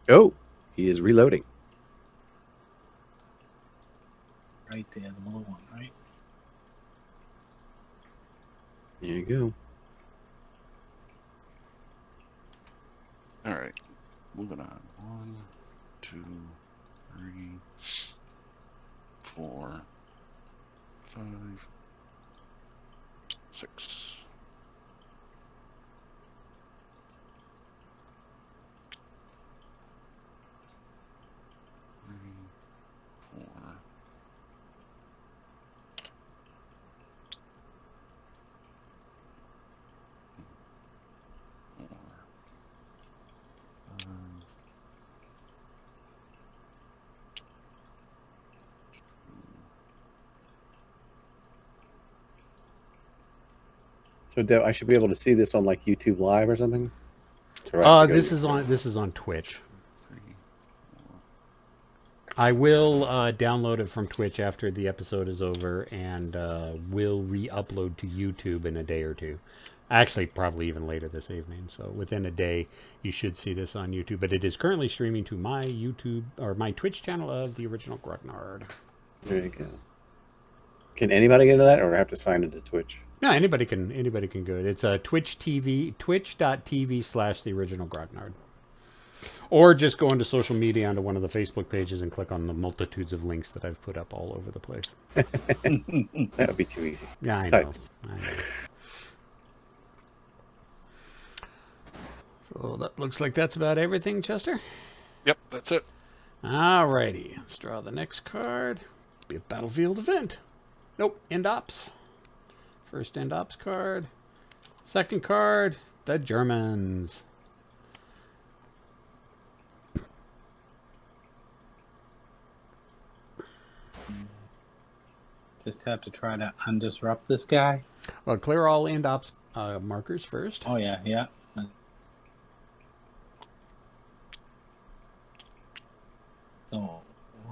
Oh, he is reloading. Right there, the blue one, right? There you go. All right. Moving on. 1, 2, 3, 4, 5, 6. Three, 4. So, Dev, I should be able to see this on like YouTube Live or something. Or I have to go This to- is on Twitch. I will download it from Twitch after the episode is over, and will re-upload to YouTube in a day or two. Actually, probably even later this evening. So within a day, you should see this on YouTube. But it is currently streaming to my YouTube or my Twitch channel of the original Grognard. There you go. Can anybody get into that, or do I have to sign into Twitch? No, anybody can go. It's twitch.tv/the original Grognard. Or just go into social media onto one of the Facebook pages and click on the multitudes of links that I've put up all over the place. That would be too easy. Yeah, I Type. know. So that looks like that's about everything, Chester. Yep, that's it. Alrighty, let's draw the next card. Be a battlefield event. Nope, end ops. First end ops card. Second card, the Germans. Just have to try to undisrupt this guy. Well, clear all end ops markers first. Oh yeah, yeah. So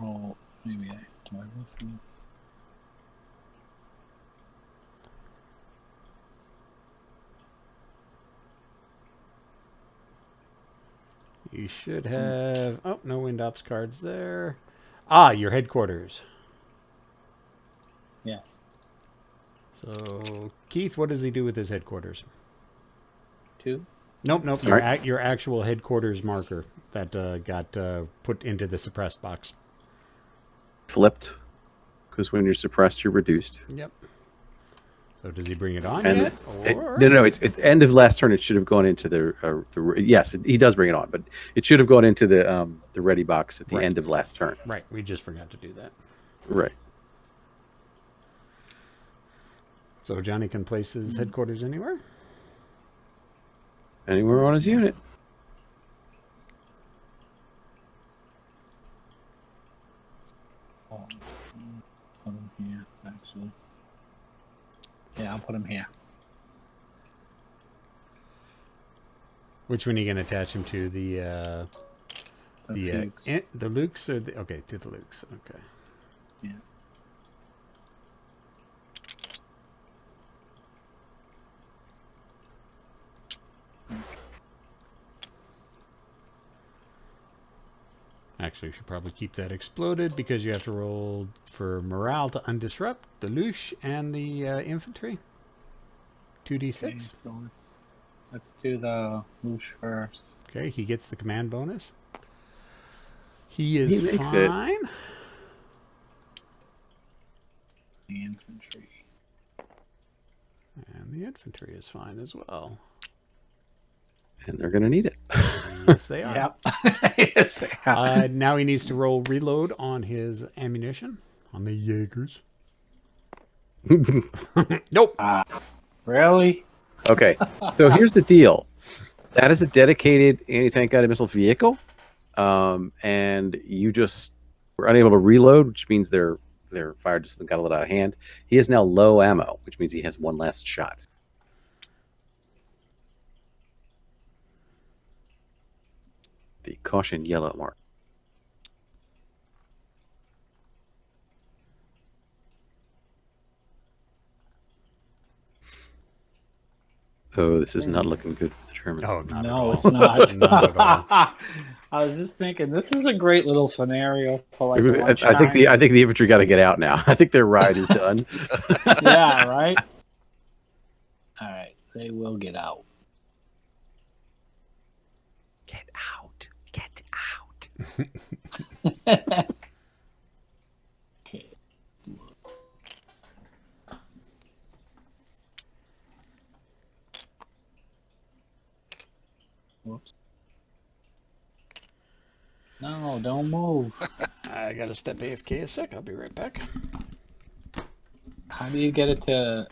roll. Maybe do I roll for you? You should have... Oh, no end ops cards there. Ah, your headquarters. Yes. So, Keith, what does he do with his headquarters? 2. Nope. Your actual headquarters marker that got put into the suppressed box. Flipped, because when you're suppressed, you're reduced. Yep. So does he bring it on And yet? Or... no. It's end of last turn. It should have gone into the yes, he does bring it on, but it should have gone into the ready box at the end of last turn. Right. We just forgot to do that. Right. So Johnny can place his headquarters anywhere? Anywhere on his unit. Oh, put him here, actually. Yeah, I'll put him here. Which one are you going to attach him to? The Lukes or the... Okay, to the Lukes. Okay. Yeah. Actually, you should probably keep that exploded because you have to roll for morale to undisrupt the Luche and the infantry. 2d6. Okay, so let's do the Luche first. Okay, he gets the command bonus. He is He makes it. fine. The infantry. And the infantry is fine as well. And they're going to need it. Yes, they are. Yep. Yes, they are. Now he needs to roll reload on his ammunition, on the Jaegers. Nope. Really? Okay, so here's the deal. That is a dedicated anti-tank guided missile vehicle, and you just were unable to reload, which means their fire discipline got a little out of hand. He is now low ammo, which means he has one last shot. The caution yellow mark. Oh, this is not looking good for the Germans. Oh, not at No, all. it's not. Not at all. I was just thinking, this is a great little scenario for like. I think the infantry got to get out now. I think their ride is done. Yeah, right. All right, they will get out. Get out! Get out! Okay. Whoops. No, don't move. I gotta step AFK a sec. I'll be right back. How do you get it to?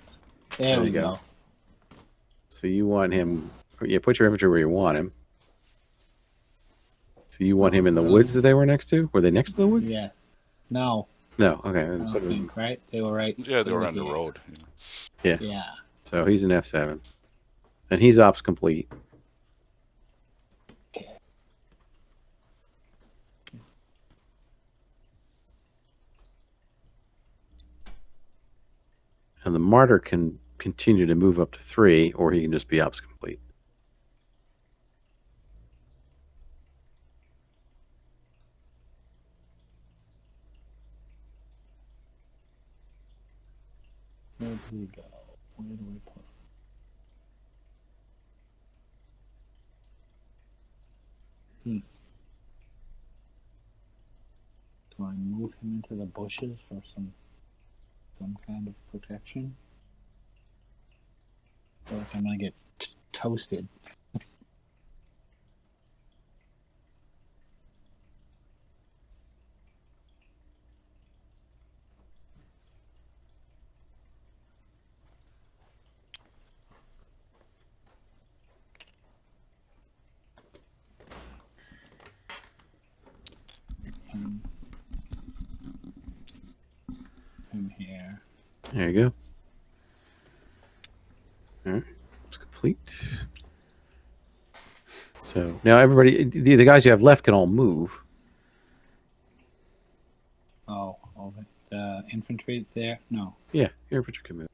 There we you go. go. So you want him? Yeah, put your infantry where you want him. So you want him in the woods that they were next to? Were they next to the woods? Yeah. No, No. Okay. I Then don't put him. think, right? They were right. Yeah, they were on the here. road. Yeah. Yeah. So he's an F7, and he's ops complete. And the martyr can continue to move up to 3, or he can just be ops complete. Where do we go? Where do we put? Do I move him into the bushes for some kind of protection? I feel like I'm gonna get toasted. In here. There you go. All right, it's complete. So now everybody, the guys you have left can all move. Oh, over the infantry there? No. Yeah, your infantry can move.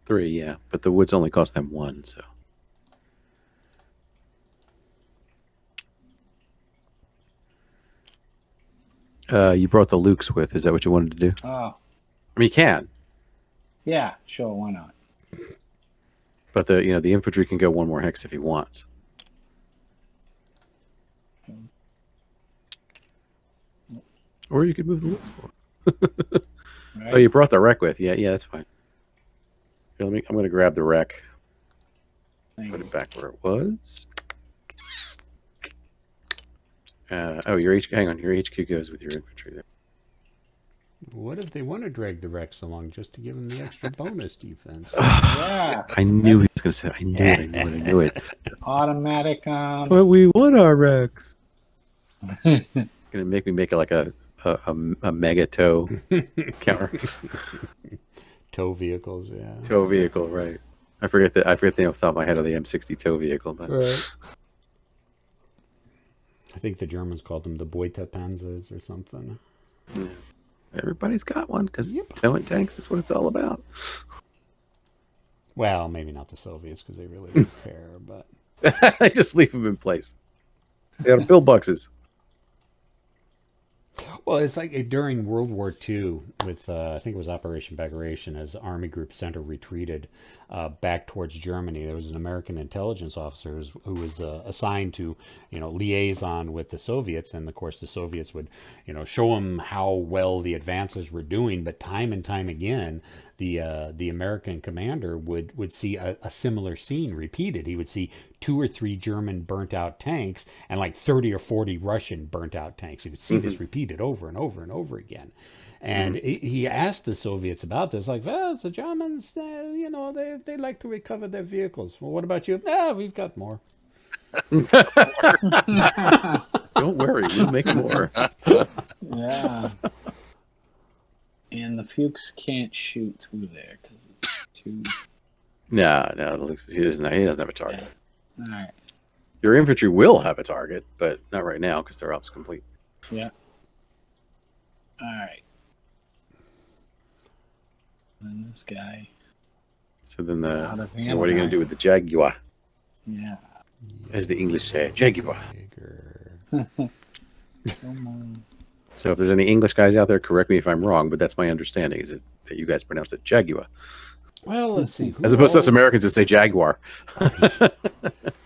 Three, yeah, but the woods only cost them one, so. You brought the Lukes with. Is that what you wanted to do? Oh, I mean, you can, yeah, sure, why not? but the infantry can go one more hex if he wants. Or you could move the Lukes forward. Right? Oh, you brought the wreck with. Yeah, that's fine. Here, I'm going to grab the wreck. Put it back where it was. Hang on. Your HQ goes with your infantry there. What if they want to drag the Rex along just to give him the extra bonus defense? Yeah. I knew he was going to say that. I knew it. Automatic. But we want our Rex. Going to make me make it like a mega tow counter. Tow vehicles, yeah. Tow vehicle, right? I forget the name off the top of my head of the M60 tow vehicle, but Right. I think the Germans called them the Beutepanzers or something. yeah. Everybody's got one because Yep. towing tanks is what it's all about. Well, maybe not the Soviets because they really don't care, but They just leave them in place. They got to build boxes. well, it's like during World War II with I think it was Operation Bagration, as Army Group Center retreated back towards Germany. There was an American intelligence officer who was assigned to liaison with the Soviets, and of course the Soviets would show them how well the advances were doing, but time and time again the American commander would see a similar scene repeated. He would see 2 or 3 German burnt out tanks and like 30 or 40 Russian burnt out tanks. He would see this repeated over and over and over again. And he asked the Soviets about this, like, well, the Germans, they like to recover their vehicles. Well, what about you? We've got more. Don't worry, we'll make more. Yeah. And the Fuchs can't shoot through there because it's too. No, he doesn't have a target. All right. Your infantry will have a target, but not right now because their op's complete. Yeah. All right. And this guy. So then Out of hand, what are you going to do with the Jaguar? Yeah. As the English say, Jaguar. Come on. So if there's any English guys out there, correct me if I'm wrong, but that's my understanding, is that you guys pronounce it Jaguar. Well, let's see. As opposed to us Americans who say Jaguar.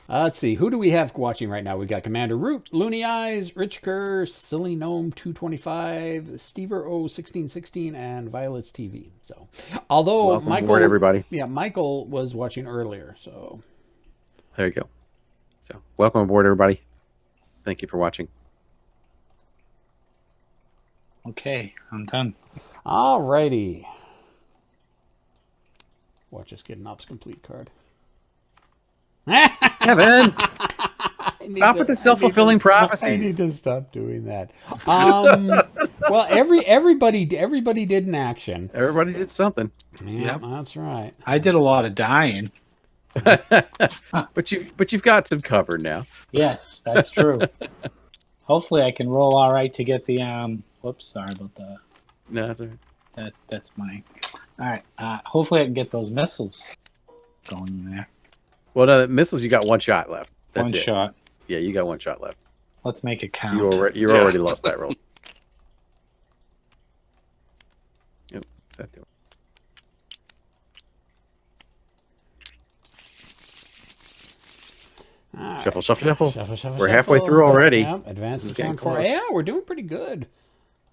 Let's see. Who do we have watching right now? We got Commander Root, Looney Eyes, Richker, Silly Gnome 225, Stever O 1616, and Violet's TV. So, although Welcome Michael, aboard, everybody. Yeah, Michael was watching earlier. So There you go. So welcome aboard, everybody. Thank you for watching. Okay, I'm done. all righty. Watch us get an ops complete card. Kevin, stop with the self-fulfilling I prophecies. need to stop doing that. Well, everybody did an action. Everybody did something, Yeah, that's right. I did a lot of dying. but you've got some cover now. Yes, that's true. Hopefully, I can roll all right to get the Whoops, sorry about that. No, that's all right. That's mine. All right. Hopefully, I can get those missiles going in there. Well, no, the missiles, you got one shot left. That's One it. shot. Yeah, you got one shot left. Let's make it count. You already lost that roll. Yep, what's that doing? All right. Shuffle, shuffle, shuffle. Shuffle, We're halfway through already. Yep, advance This to is getting turn 4. close. Yeah, we're doing pretty good.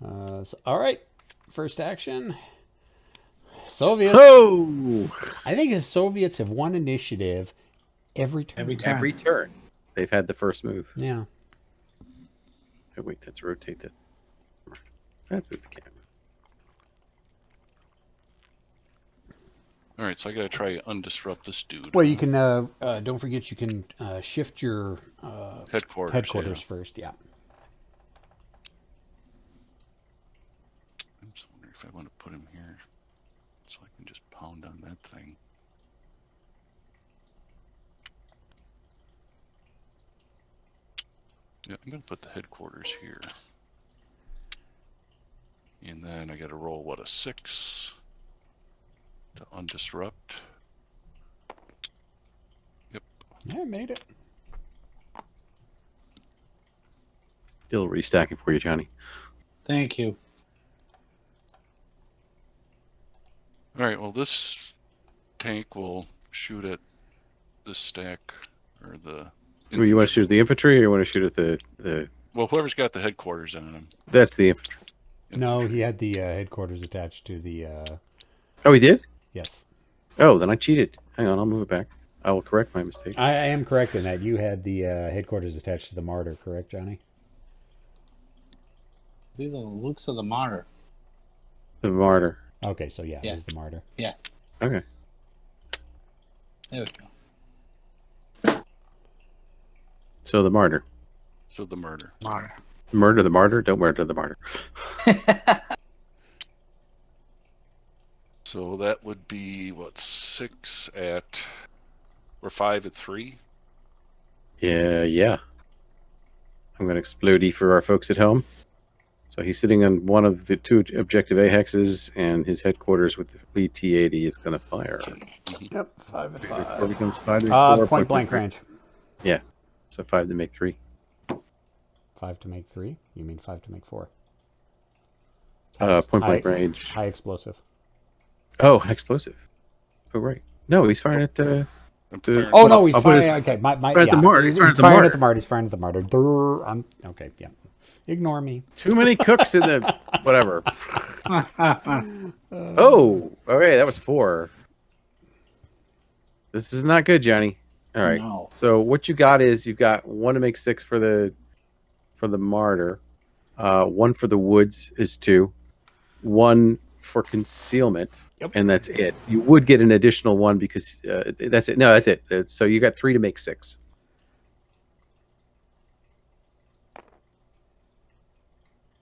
All right. First action. Soviets. Oh! I think the Soviets have won initiative every turn. Every turn. They've had the first move. Yeah. Oh, wait, let's rotate that. Let's move the camera. All right, so I gotta try undisrupt this dude. Well, you can. Don't forget, you can shift your Headquarters. first. Yeah. I'm just wondering if I want to put him here, so I can just pound on that thing. Yeah, I'm gonna put the headquarters here. And then I gotta roll, what, a 6 to undisrupt. Yep. Yeah, I made it. Still restacking for you, Johnny. Thank you. Alright, well, this tank will shoot at this stack, or the... Well, you want to shoot at the infantry, or you want to shoot at the... Well, whoever's got the headquarters on him. That's the infantry. No, he had the headquarters attached to the. Oh, he did? Yes. Oh, then I cheated. Hang on, I'll move it back. I will correct my mistake. I am correct in that you had the headquarters attached to the martyr, correct, Johnny? These are the Lukes of the Martyr. The martyr. Okay, so yeah, Yeah. it was the martyr. Yeah, Okay. there we go. So the martyr. So the murder. Martyr. Murder the martyr? Don't murder the martyr. So that would be, what, 6 at... or 5 at 3? Yeah. I'm going to explode E for our folks at home. So he's sitting on one of the 2 objective A hexes, and his headquarters with the lead T-80 is going to fire. Yep, 5 at Or becomes 5 to 4, point blank range. Yeah. So 5 to make 3. 5 to make 3? You mean 5 to make 4? Point blank High- range. High explosive. Oh, explosive. Oh, right. No, he's firing at I'm the... firing- Oh no, he's I'll put firing. his- Okay, my firing at yeah. the martyr. He's He's firing firing at the martyr. He's firing at the martyr. Durr, okay, yeah. Ignore me. Too many cooks in the... Whatever. Oh, okay, that was 4. This is not good, Johnny. All right. No. So what you got is you've got 1 to make 6 for the martyr. 1 for the woods is 2. 1 for concealment, Yep. and that's it. You would get an additional 1 because that's it. No, that's it. So you got 3 to make 6.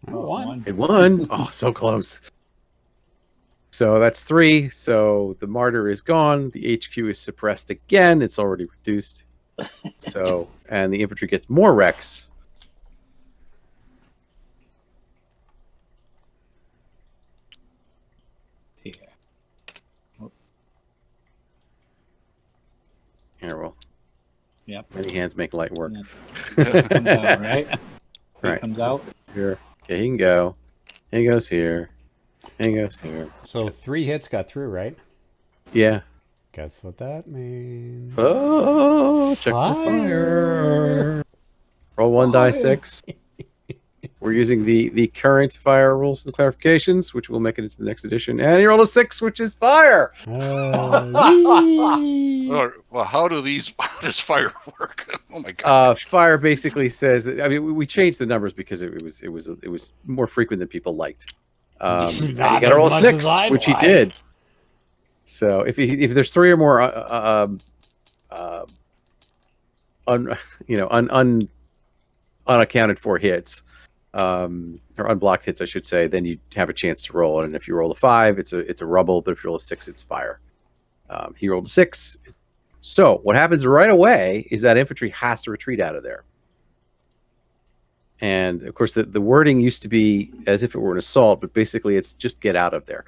Oh, one. It won. Oh, so close. So that's 3. So the martyr is gone. The HQ is suppressed again. It's already reduced. So, and the infantry gets more wrecks. Here. Here, well, Yep. many hands make light work. Comes out, right? All right. Comes out. Here. Okay, he can go. He goes here. He goes here. So 3 hits got through, right? Yeah. Guess what that means. Oh, check the fire. Roll 1 die 6. We're using the current fire rules and clarifications, which will make it into the next edition. And you rolled a 6, which is fire. Whee! Oh, well, how does fire work? Oh my god. Fire basically says. I mean, we changed the numbers because it was more frequent than people liked. And you Not got to roll a as much 6, as I'd which he like. did. So if there's 3 or more, unaccounted for hits, or unblocked hits, I should say, then you have a chance to roll it. And if you roll a 5, it's a rubble. But if you roll a 6, it's fire. He rolled a 6. So what happens right away is that infantry has to retreat out of there. And of course, the wording used to be as if it were an assault, but basically it's just get out of there.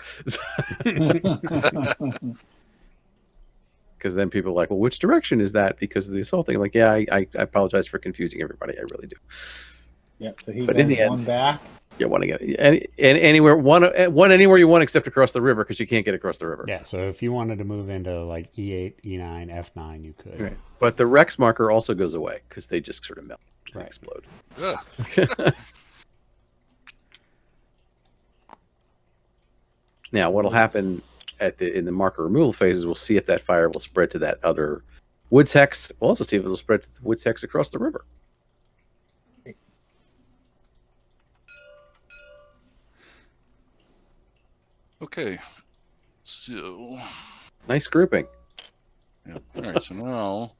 Because then people are like, well, which direction is that? Because of the assault thing. I'm like, yeah, I apologize for confusing everybody. I really do. Yep. So he But goes in the end, one back. You want to get anywhere one anywhere you want except across the river because you can't get across the river. Yeah, so if you wanted to move into like E8, E9, F9, you could. Right. But the Rex marker also goes away because they just sort of melt and Right. explode. Ugh. Now, what'll happen in the marker removal phases? We'll see if that fire will spread to that other woods hex. We'll also see if it'll spread to the woods hex across the river. Okay. So Nice grouping. Yep. All right, so now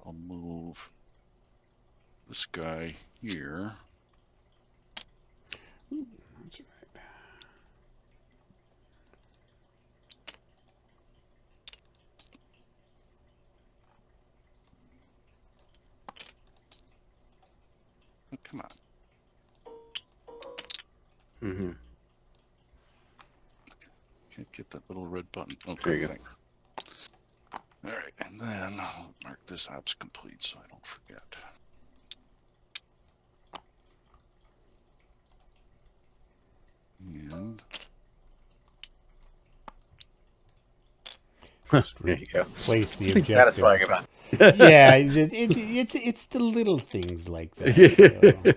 I'll move this guy here. That's right. Oh, come on. Mm-hmm. Can't get that little red button. There Okay, you go. thanks. All right, and then I'll mark this ops complete so I don't forget. And There you go. Place the Something objective. satisfying about Yeah, it's the little things like that. So.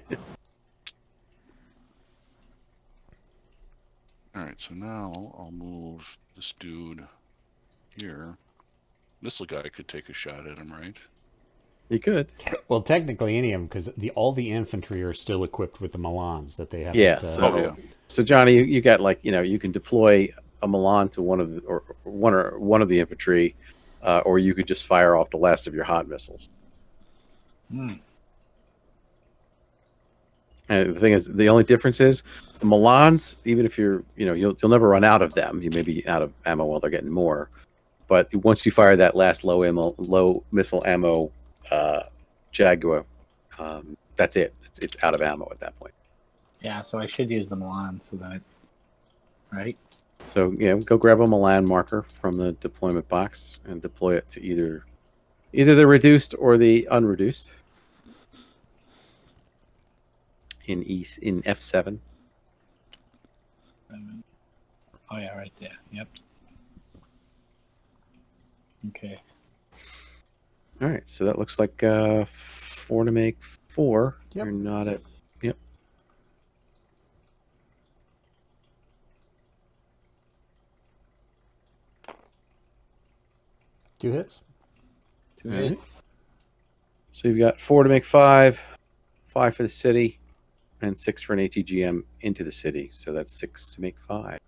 all right, so now I'll move this dude here. Missile guy could take a shot at him, right? You could. Well, technically, any of them, because all the infantry are still equipped with the Milans that they have. Yeah. So Johnny, you got you can deploy a Milan to one of the infantry, or you could just fire off the last of your hot missiles. Hmm. And the thing is, the only difference is the Milans. Even if you'll never run out of them. You may be out of ammo while they're getting more, but once you fire that last low missile ammo Jaguar, that's it. It's out of ammo at that point. Yeah, so I should use the Milan so that, right? So go grab a Milan marker from the deployment box and deploy it to either the reduced or the unreduced in F7. Oh yeah, right there. Yep. Okay. All right, so that looks like 4 to make 4. Yep. You're not at. Yep. Two hits. Two All right. hits. So you've got 4 to make 5, 5 for the city, and 6 for an ATGM into the city. So that's 6 to make 5.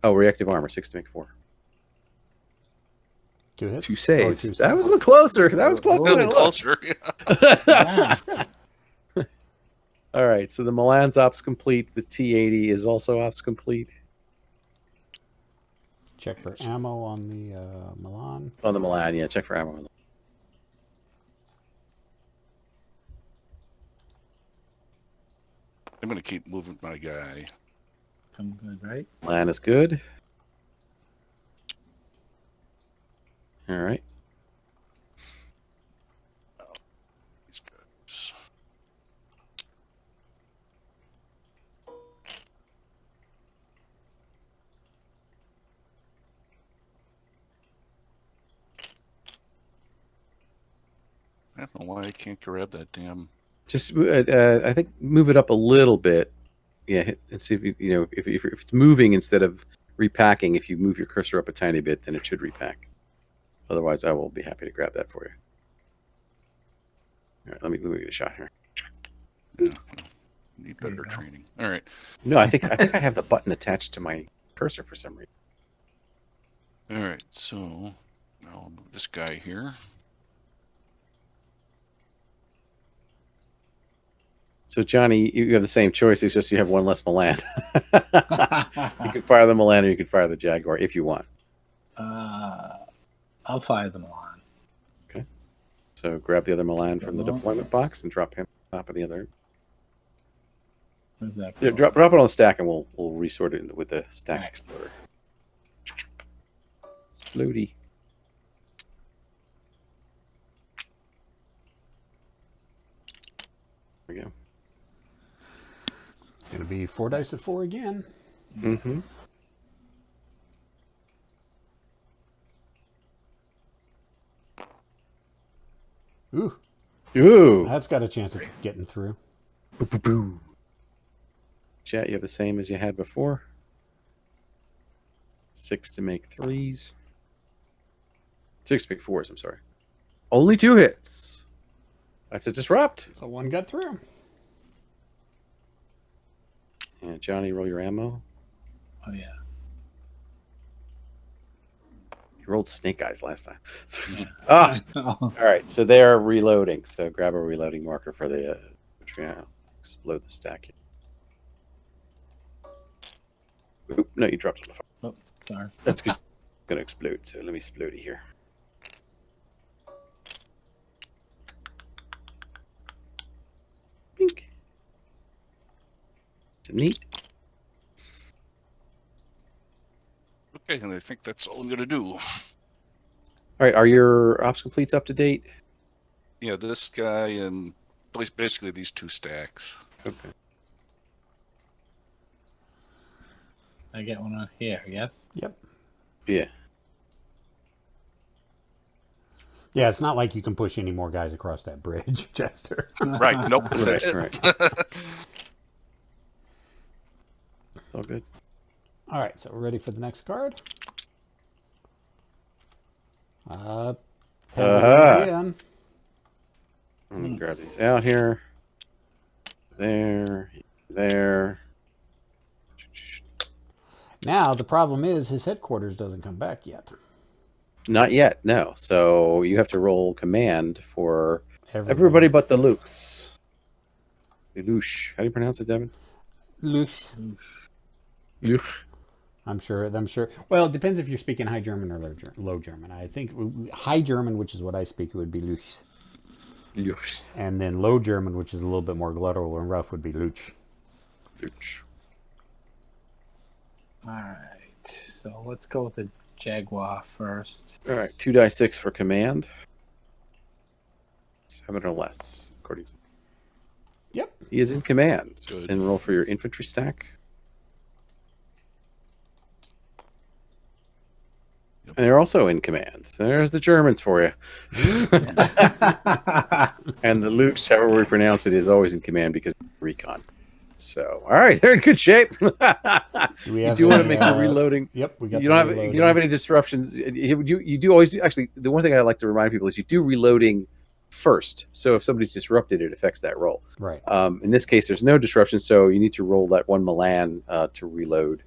Oh, reactive armor, 6 to make 4. Two hits. 2 saves. Two That was a little closer. That was closer. That's than it looked. closer. Yeah. All right, so the Milan's ops complete. The T-80 is also ops complete. Check for ammo on the Milan. On the Milan, yeah, check for ammo. I'm going to keep moving my guy. Come good, right? Milan is good. All right. These guys. I don't know why I can't grab that damn. Just, I think, move it up a little bit. Yeah, and see if if it's moving instead of repacking. If you move your cursor up a tiny bit, then it should repack. Otherwise, I will be happy to grab that for you. All right, let me get a shot here. Yeah, need There you better go. training. All right. No, I think I have the button attached to my cursor for some reason. All right. So now I'll move this guy here. So Johnny, you have the same choice. It's just you have one less Milan. You can fire the Milan or you can fire the Jaguar if you want. I'll fire the Milan. Okay. So grab the other Milan from the Well. deployment box and drop him on top of the other. Where's that? Yeah, go? drop it on the stack and we'll resort it with the stack Right. exploder. Explodey. There we go. Gonna be 4 dice at 4 again. Mm-hmm. Ooh, Ooh. that's got a chance of getting through. Boo, boo, boo. Chat, you have the same as you had before. 6 to make 3s. 6 to make 4s, I'm sorry. Only 2 hits. That's a disrupt. So one got through. And Johnny, roll your ammo. Oh yeah. rolled snake eyes last time. All right, so they're reloading. So grab a reloading marker for the explode the stack. Oop, no, you dropped it on the fire. Oh, sorry. That's good. Gonna explode. So let me explode it here. Pink. It's neat. Okay, and I think that's all I'm gonna do. All right, are your ops completes up to date? Yeah, this guy and basically these 2 stacks. Okay. I get one on here, yes? Yep. Yeah. Yeah, it's not like you can push any more guys across that bridge, Chester. Right. Nope. That's it. Right. It's all good. All right, so we're ready for the next card. Uh-huh. Again. Let me grab these out here. There. Now the problem is his headquarters doesn't come back yet. Not yet, no. So you have to roll command for everybody but the Lukes. The Lush. How do you pronounce it, Devin? Luch. Luch. I'm sure. Well, it depends if you're speaking High German or Low German. I think High German, which is what I speak, would be Luch. Luch. And then Low German, which is a little bit more guttural and rough, would be Luch. Luch. All right. So let's go with the Jaguar first. All right, 2d6 for command. 7 or less, according to. Yep. He is in command. Good. And roll for your infantry stack. And they're also in command. There's the Germans for you. And the Lukes, however we pronounce it, is always in command because of recon. So, all right, they're in good shape. You do want to make a reloading. Yep, we got. You don't have any disruptions. You do always do. Actually, the one thing I like to remind people is you do reloading first. So if somebody's disrupted, it affects that roll. Right. In this case, there's no disruption, so you need to roll that 1 Milan to reload.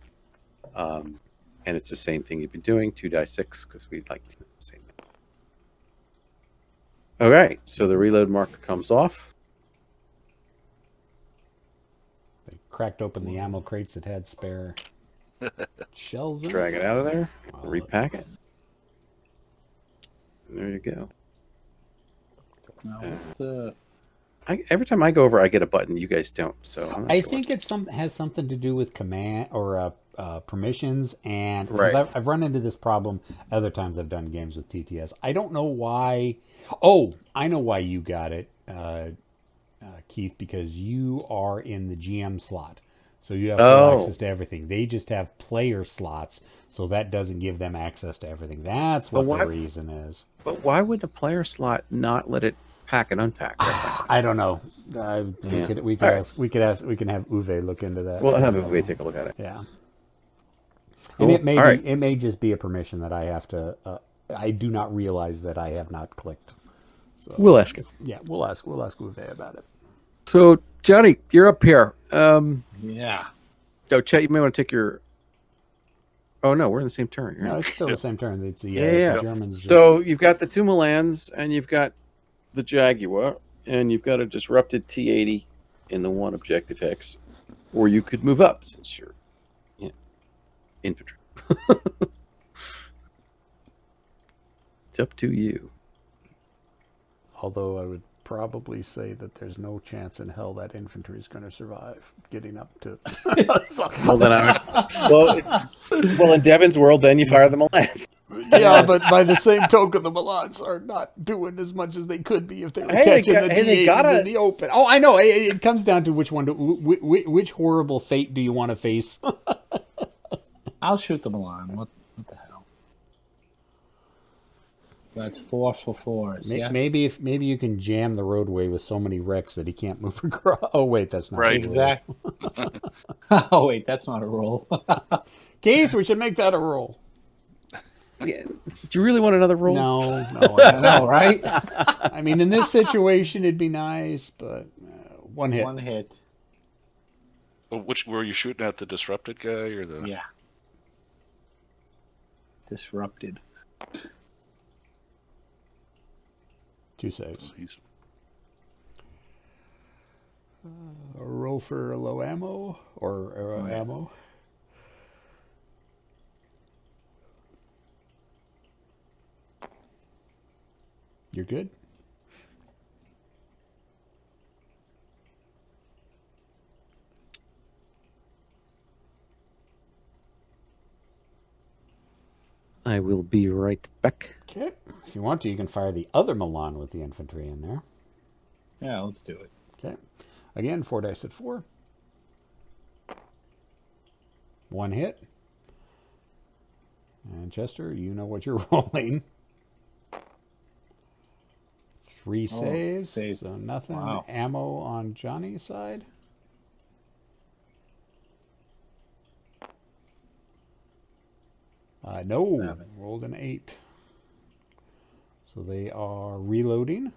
And it's the same thing you've been doing, 2d6, because we'd like to do the same thing. Okay, so the reload marker comes off. They cracked open the ammo crates that had spare shells in Drag it out of there, Wow. repack it. And there you go. Now, what's the... Every time I go over, I get a button. You guys don't, so I'm not I sure. think it's has something to do with command or permissions, and 'cause Right. I've run into this problem other times I've done games with TTS. I don't know why. Oh, I know why you got it, Keith, because you are in the GM slot, so you have full access to everything. They just have player slots, so that doesn't give them access to everything. That's what the reason is. But why would a player slot not let it pack and unpack? I don't know. We can have Uwe look into that. We'll have Uwe take a look at it. Yeah. Cool. And it may All right. it may just be a permission that I have to. I do not realize that I have not clicked. So We'll ask him. yeah, we'll ask Uwe about it. So, Johnny, you're up here. Yeah. Oh, Chet, you may want to take your... Oh, no, we're in the same turn. No, it's still the same turn. It's the, Yeah. the Germans. So you've got the 2 Milans, and you've got the Jaguar, and you've got a disrupted T-80 in the 1 objective hex. Or you could move up, since you're infantry. It's up to you. Although I would probably say that there's no chance in hell that infantry is going to survive getting up to. Well, then well, in Devin's world, then you fire the Milans. Yeah, but by the same token, the Milans are not doing as much as they could be if they were catching the D8s in the open. Oh, I know. It comes down to which one, which horrible fate do you want to face? I'll shoot the Milan. What the hell? That's 4 for 4s. Yes. Maybe you can jam the roadway with so many wrecks that he can't move across. Oh wait, that's not Right. Exactly. Oh wait, that's not a roll. Keith, we should make that a rule. Yeah. Do you really want another roll? No, I know, right? I mean, in this situation, it'd be nice, but one hit. One hit. Well, which were you shooting at, the disrupted guy or the? Yeah. Disrupted. 2 saves. So he's A roll for low ammo or ammo. You're good. I will be right back. Okay. If you want to, you can fire the other Milan with the infantry in there. Yeah, let's do it. Okay. Again, 4 dice at 4. 1 hit. And Chester, you know what you're rolling. 3 saves. saves. So nothing. Wow. Ammo on Johnny's side. No. 7. Rolled an 8. So they are reloading.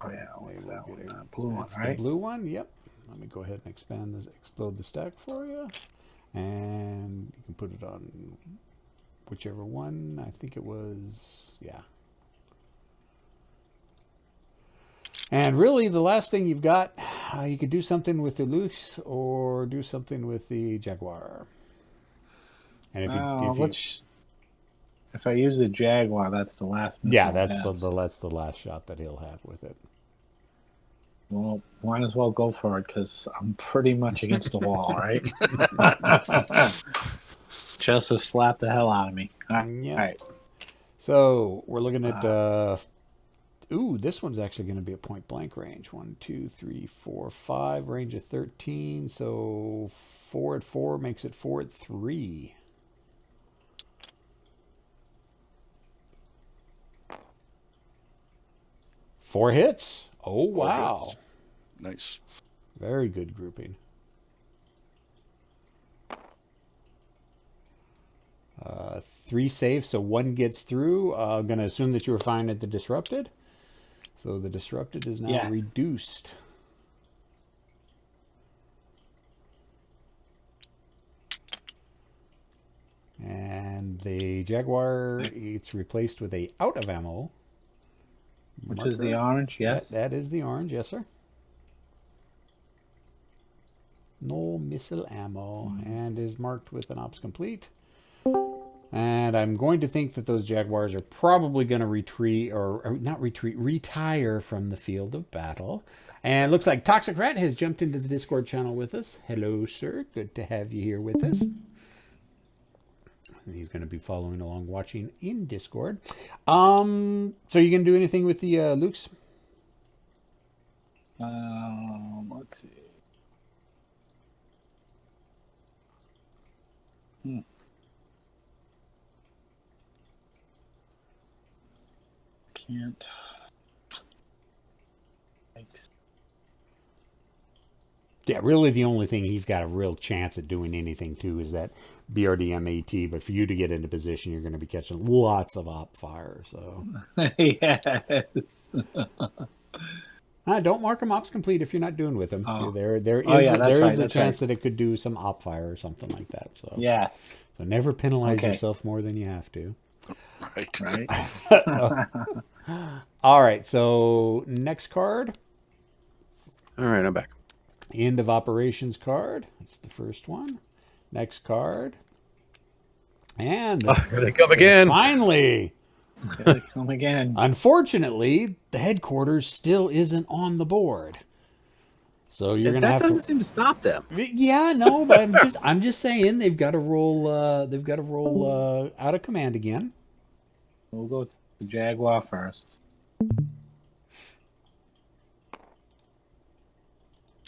Oh yeah, what's They will that one? get a- Blue one, That's right? the blue one. Yep. Let me go ahead and explode the stack for you, and you can put it on whichever one. I think it was, yeah. And really, the last thing you've got, you could do something with the Luce or do something with the Jaguar. And If I use the Jaguar, that's the last missile. yeah, that's it has. that's the last shot that he'll have with it. Well, might as well go for it because I'm pretty much against the wall, right? Just to slap the hell out of me. All right. Yeah. All right. So we're looking at. Ooh, this one's actually going to be a point blank range. 1, 2, 3, 4, 5. Range of 13. So 4 at 4 makes it 4 at 3. Four hits. Oh, wow. hits. Nice. Very good grouping. 3 saves, so 1 gets through. I'm going to assume that you were fine at the disrupted. So the disrupted is now reduced. And the Jaguar, it's replaced with a out of ammo. Which is the orange, yes? That is the orange, yes, sir. No missile ammo, and is marked with an ops complete. And I'm going to think that those Jaguars are probably going to retreat, or not retreat, retire from the field of battle. And it looks like Toxic Rat has jumped into the Discord channel with us. Hello, sir. Good to have you here with us. And he's going to be following along, watching in Discord. So you going to do anything with the Lukes? Let's see. Can't. Thanks. Yeah, really the only thing he's got a real chance at doing anything to is that BRDM-AT, but for you to get into position, you're going to be catching lots of op fire. So Yes. don't mark them ops complete if you're not doing with them. Oh. There is right, a chance that it could do some op fire or something like that. So Yeah. so never penalize yourself more than you have to. Right. Right. All right, so next card. All right, I'm back. End of operations card. That's the first one. Next card. And Here they come again. finally, Here they come again. unfortunately, the headquarters still isn't on the board. So you're gonna That have doesn't to. seem to stop them. Yeah, no, but I'm just saying they've got to roll. They've got to roll out of command again. We'll go to the Jaguar first.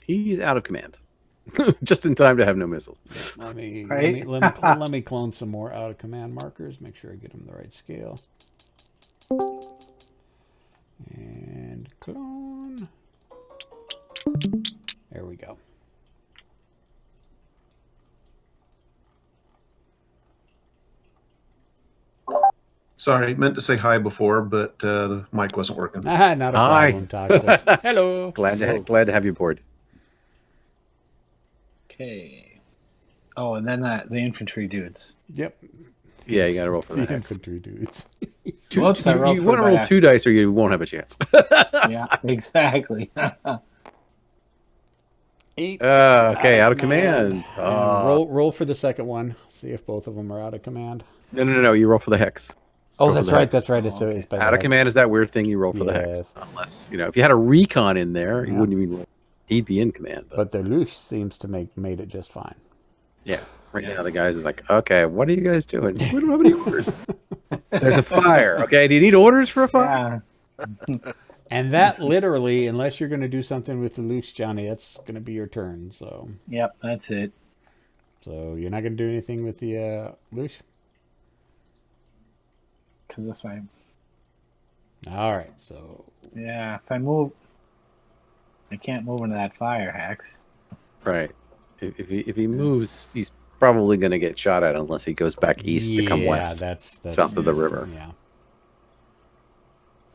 He's out of command. Just in time to have no missiles. Let me Right? let me clone some more out of command markers. Make sure I get them the right scale. And clone. There we go. Sorry, meant to say hi before, but the mic wasn't working. Not a Hi. problem, Toxic. Hello. Glad to have you aboard. Okay. Oh, and then the infantry dudes. Yep. Yeah, you got to roll for the The hex. infantry dudes. Whoops, I rolled You for want to by roll accident. 2 dice, or you won't have a chance. Yeah, exactly. 8. Okay, out of command. And roll for the second one. See if both of them are out of command. No. You roll for the hex. Oh, Roll for that's the right. hex. That's right. It's, it's by the Out of hex. command is that weird thing you roll for the hex. Yes. Unless, if you had a recon in there, you Yeah. wouldn't even roll. He'd be in command. But But the loose seems to made it just fine. yeah, right now the guys is like, okay, what are you guys doing? We don't have any orders. There's a fire. Okay, do you need orders for a fire? Yeah. And that literally, unless you're going to do something with the loose, Johnny, that's going to be your turn. So Yep, that's it. you're not going to do anything with the loose? Because if I, All right. So if I move, I can't move into that fire hex. Right. If he moves, he's probably going to get shot at unless he goes back east to come west, that's south of the river. Yeah.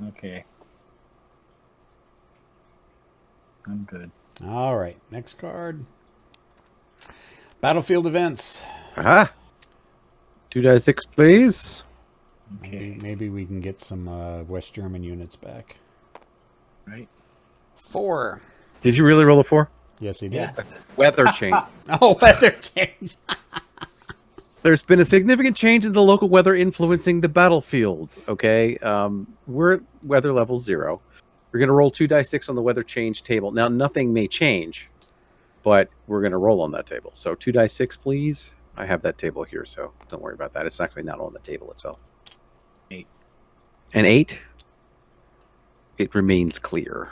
Okay. I'm good. All right. Next card. Battlefield events. Aha. 2 dice 6, please. Maybe we can get some West German units back. Right? 4. Did you really roll a 4? Yes, he did. Yes. Weather change. Oh, weather change. There's been a significant change in the local weather influencing the battlefield. Okay, we're at weather level 0. We're going to roll 2 dice 6 on the weather change table. Now, nothing may change, but we're going to roll on that table. So 2 dice 6, please. I have that table here, so don't worry about that. It's actually not on the table itself. 8. An 8. It remains clear.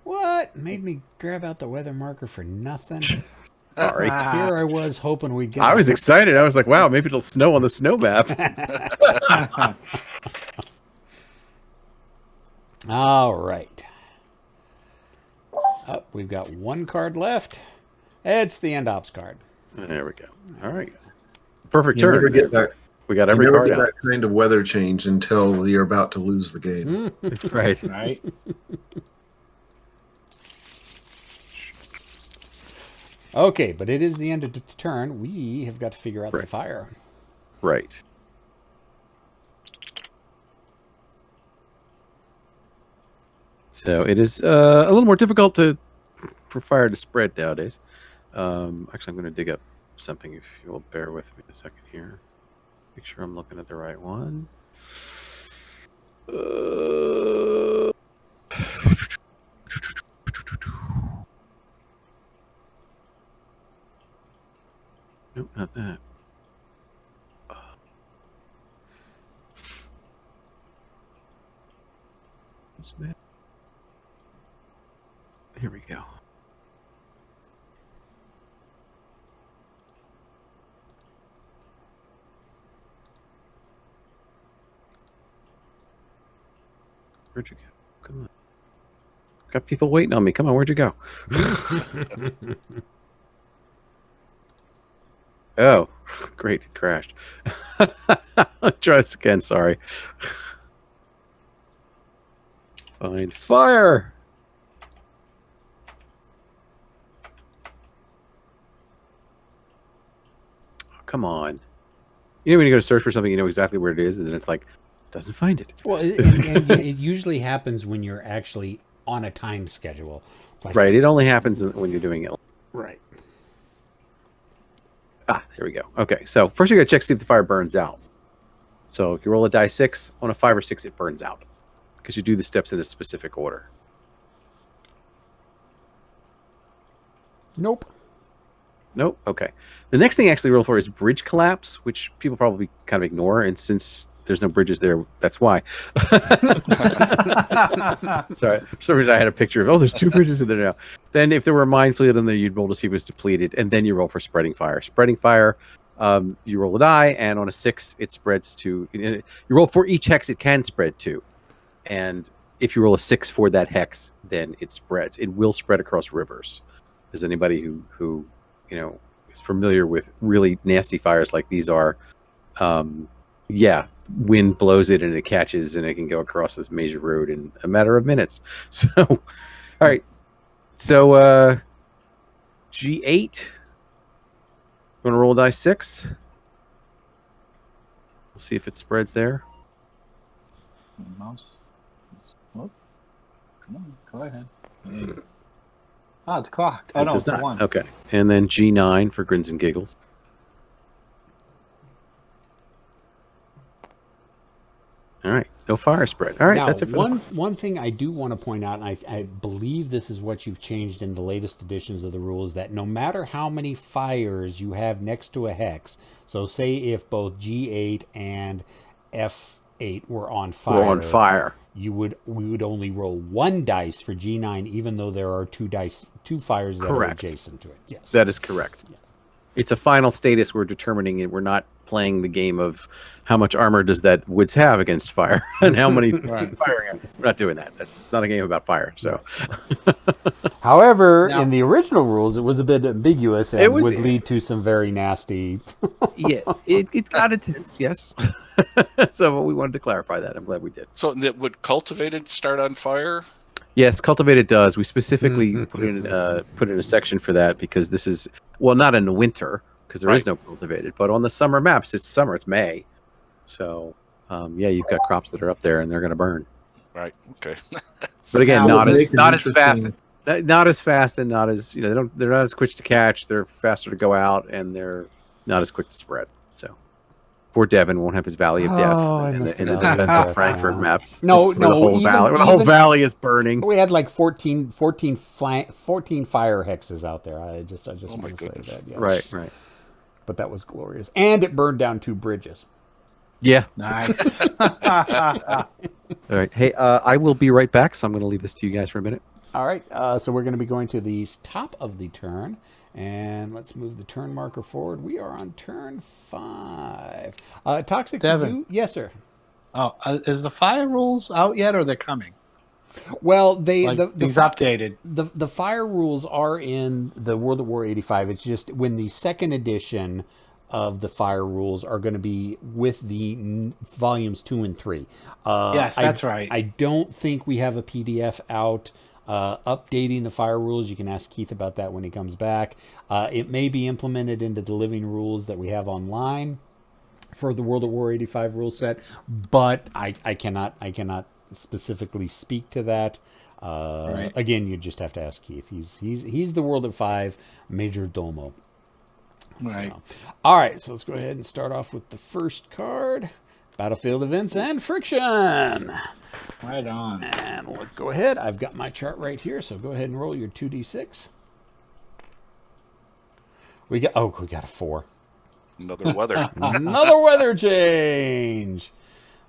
What? Made me grab out the weather marker for nothing? Sorry. Here I was hoping we'd get... I was excited. I was like, wow, maybe it'll snow on the snow map. All right. Oh, we've got 1 card left. It's the end ops card. There we go. All right. Perfect You never turn. get that. We got You every never card get out. that kind of weather change until you're about to lose the game. Right. Right? Okay, but it is the end of the turn. We have got to figure out the Right. fire. Right. So it is a little more difficult for fire to spread nowadays. Actually, I'm going to dig up something if you'll bear with me a second here. Make sure I'm looking at the right one. Nope, not that. Here we go. Where'd you go? Come on. Got people waiting on me. Come on, where'd you go? Oh, great. It crashed. I'll try this again. Sorry. Find fire. Oh, come on. You know when you go to search for something, you know exactly where it is, and then it's like, doesn't find it. Well, and it usually happens when you're actually on a time schedule. It's like, Right. It only happens when you're doing it. Right. Ah, there we go. Okay, so first you got to check to see if the fire burns out. So if you roll a die 6, on a 5 or 6, it burns out because you do the steps in a specific order. Nope. Nope. Okay. The next thing I actually roll for is bridge collapse, which people probably kind of ignore. And since there's no bridges there, that's why. Sorry. For some reason I had a picture of, there's 2 bridges in there now. Then if there were a mine fleet in there, you'd roll to see if it was depleted. And then you roll for spreading fire. Spreading fire, you roll a die, and on a 6, it spreads to... You roll for each hex it can spread to. And if you roll a 6 for that hex, then it spreads. It will spread across rivers. Is anybody who is familiar with really nasty fires like these are, wind blows it and it catches and it can go across this major road in a matter of minutes. So, all right. So, G8. You want to roll die 6? We'll see if it spreads there. Mouse. Whoop. Come on, go ahead. Oh, it's clocked. Oh, It no, does it's a not. 1. Okay. And then G9 for grins and giggles. All right. No fire spread. All right. Now, That's it for one thing I do want to point out, and I believe this is what you've changed in the latest editions of the rules, that no matter how many fires you have next to a hex, so say if both G8 and F8 were on fire, We're on fire. we would only roll 1 dice for G9, even though there are 2 fires that Correct. are adjacent to it. Yes. That is correct. Yes. It's a final status we're determining, and we're not playing the game of how much armor does that woods have against fire and how many firing. We're not doing that. It's not a game about fire. So, However, Now- in the original rules, it was a bit ambiguous and It was- would lead to some very nasty. yeah, it got intense, yes. So we wanted to clarify that. I'm glad we did. So would cultivated start on fire? Yes, cultivated does. We specifically put in a section for that because this is not in the winter because there is no cultivated, but on the summer maps it's summer, it's May. So you've got crops that are up there and they're going to burn. Right. Okay. But again, Now, not what as makes it not as fast, interesting- not as fast, and not as they're not as quick to catch. They're faster to go out, and they're not as quick to spread. So poor Devin won't have his Valley of Death Oh, I in missed the the Valley of defensive Death, Frankfurt yeah. maps. No, Where the no, whole even- valley is burning. We had like 14 fire hexes out there. I just Oh my want to say goodness. that. Yeah. Right. But that was glorious. And it burned down 2 bridges. Yeah. Nice. All right. Hey, I will be right back. So I'm going to leave this to you guys for a minute. All right. So we're going to be going to the top of the turn. And let's move the turn marker forward. We are on turn 5. Toxic, Devin. did you? Yes, sir. Oh, is the fire rules out yet, or they're coming? Well, Like these updated. The fire rules are in the World at War 85. It's just when the second edition of the fire rules are going to be with the volumes 2 and 3. Yes, that's right. I don't think we have a PDF out updating the fire rules. You can ask Keith about that when he comes back. It may be implemented into the living rules that we have online for the World at War 85 rule set, but I cannot specifically speak to that. Right. Again, you just have to ask Keith. He's the World at 5 major domo. Right. So, all right, so let's go ahead and start off with the first card, Battlefield Events and Friction. Right on. And we'll go ahead. I've got my chart right here, so go ahead and roll your 2d6. We got a 4. Another weather. Another weather change.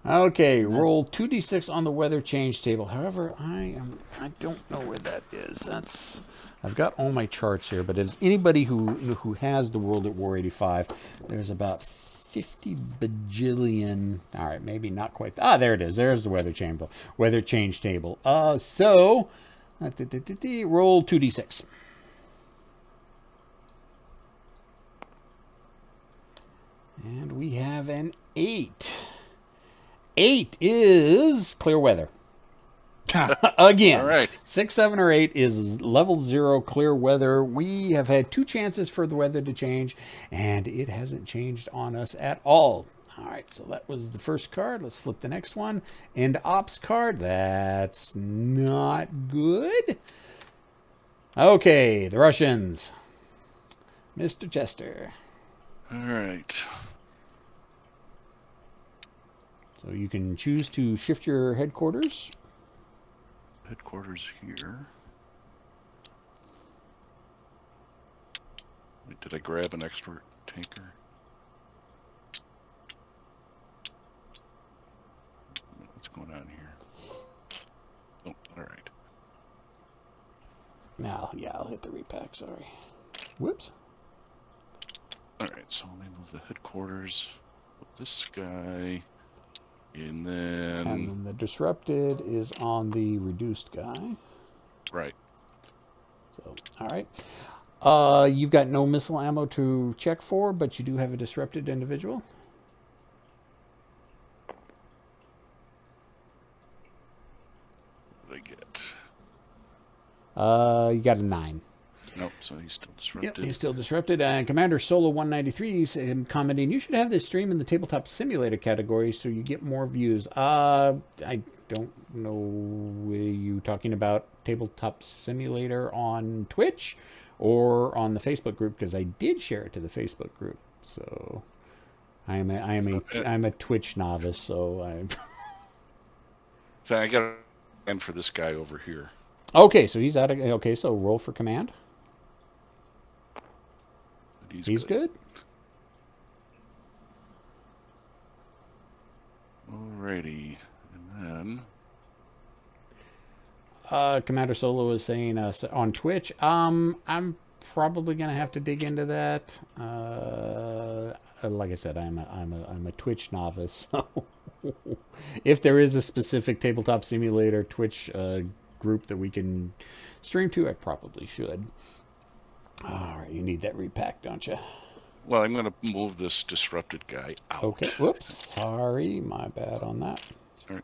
Okay, roll 2d6 on the weather change table. However, I don't know where that is. I've got all my charts here, but as anybody who has the World at War 85, there's about 50 bajillion. All right, maybe not quite. There it is. There's the weather change table. So roll 2d6. And we have an 8. 8 is clear weather. Again, All right. 6, 7, or 8 is level 0 clear weather. We have had 2 chances for the weather to change, and it hasn't changed on us at all. All right, so that was the first card. Let's flip the next one. And ops card. That's not good. Okay, the Russians. Mr. Chester. All right. So you can choose to shift your headquarters. Headquarters here. Wait, did I grab an expert tanker? What's going on here? Oh, all right. Now, yeah, I'll hit the repack, sorry. Whoops. All right, so let me move the headquarters with this guy. And then... And then the disrupted is on the reduced guy. Right. So, all right. You've got no missile ammo to check for, but you do have a disrupted individual. What did I get? You got a 9. Nope, so he's still disrupted. Yep, he's still disrupted. And Commander Solo 193 is commenting, you should have this stream in the tabletop simulator category so you get more views. I don't know. Are you talking about tabletop simulator on Twitch or on the Facebook group? Because I did share it to the Facebook group. So I'm a Twitch novice. So So I got a end for this guy over here. okay. So he's out of. Okay, so roll for command. But He's good. Alrighty, and then Commander Solo is saying on Twitch. I'm probably gonna have to dig into that. Like I said, I'm a Twitch novice. So if there is a specific tabletop simulator Twitch group that we can stream to, I probably should. All right, you need that repack, don't you? well, I'm going to move this disrupted guy out. Okay. Whoops. Sorry, my bad on that. Sorry.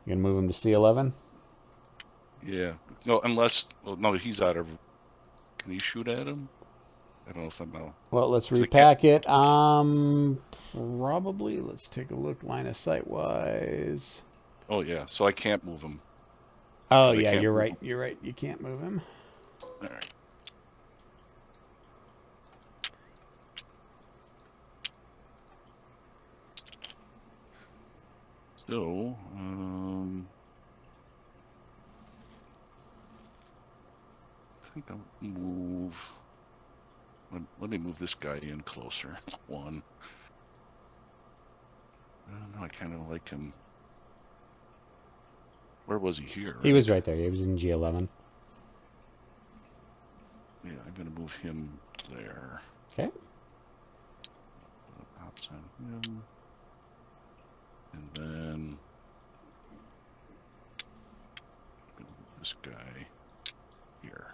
You gonna move him to C11? Yeah. No, unless no, he's out of. Can you shoot at him? I don't know if I'm out. Well, let's So repack it. Probably. Let's take a look. Line of sight wise. Oh yeah, so I can't move him. Oh They yeah, can't you're move right. You're right. You can't move him. All right. So, I think I'll move. Let me move this guy in closer. One. No, I kind of like him. Where was he here? He was right there. He was in G11. Yeah, I'm gonna move him there. Okay. Ops on him. And then I'm gonna move this guy here.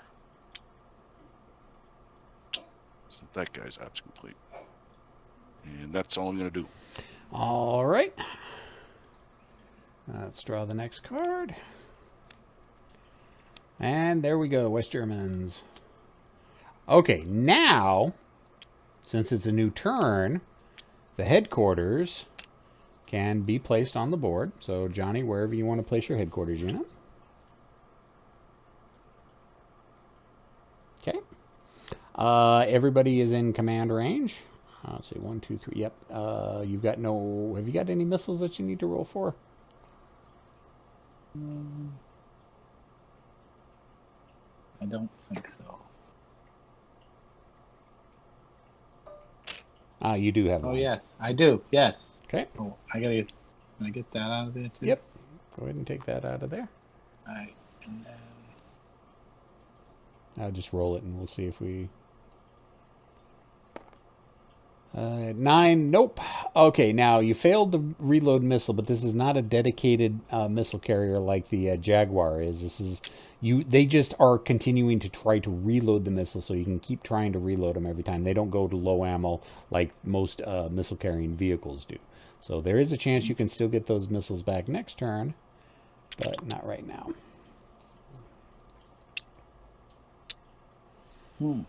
So that guy's ops complete. And that's all I'm gonna do. All right. Let's draw the next card. And there we go, West Germans. Okay, now, since it's a new turn, the headquarters can be placed on the board. So, Johnny, wherever you want to place your headquarters unit. Okay. Everybody is in command range. Let's see, 1, 2, 3. Yep. You've got no. Have you got any missiles that you need to roll for? I don't think so. You do have Oh one. yes, I do. Yes. Okay. Oh, I gotta get. Can I get that out of there too? Yep. Go ahead and take that out of there. All right. And then I'll just roll it and we'll see if we... 9, nope. Okay, now you failed the reload missile, but this is not a dedicated missile carrier like the Jaguar is. This is they just are continuing to try to reload the missile, so you can keep trying to reload them every time. They don't go to low ammo like most missile carrying vehicles do. So there is a chance you can still get those missiles back next turn, but not right now. what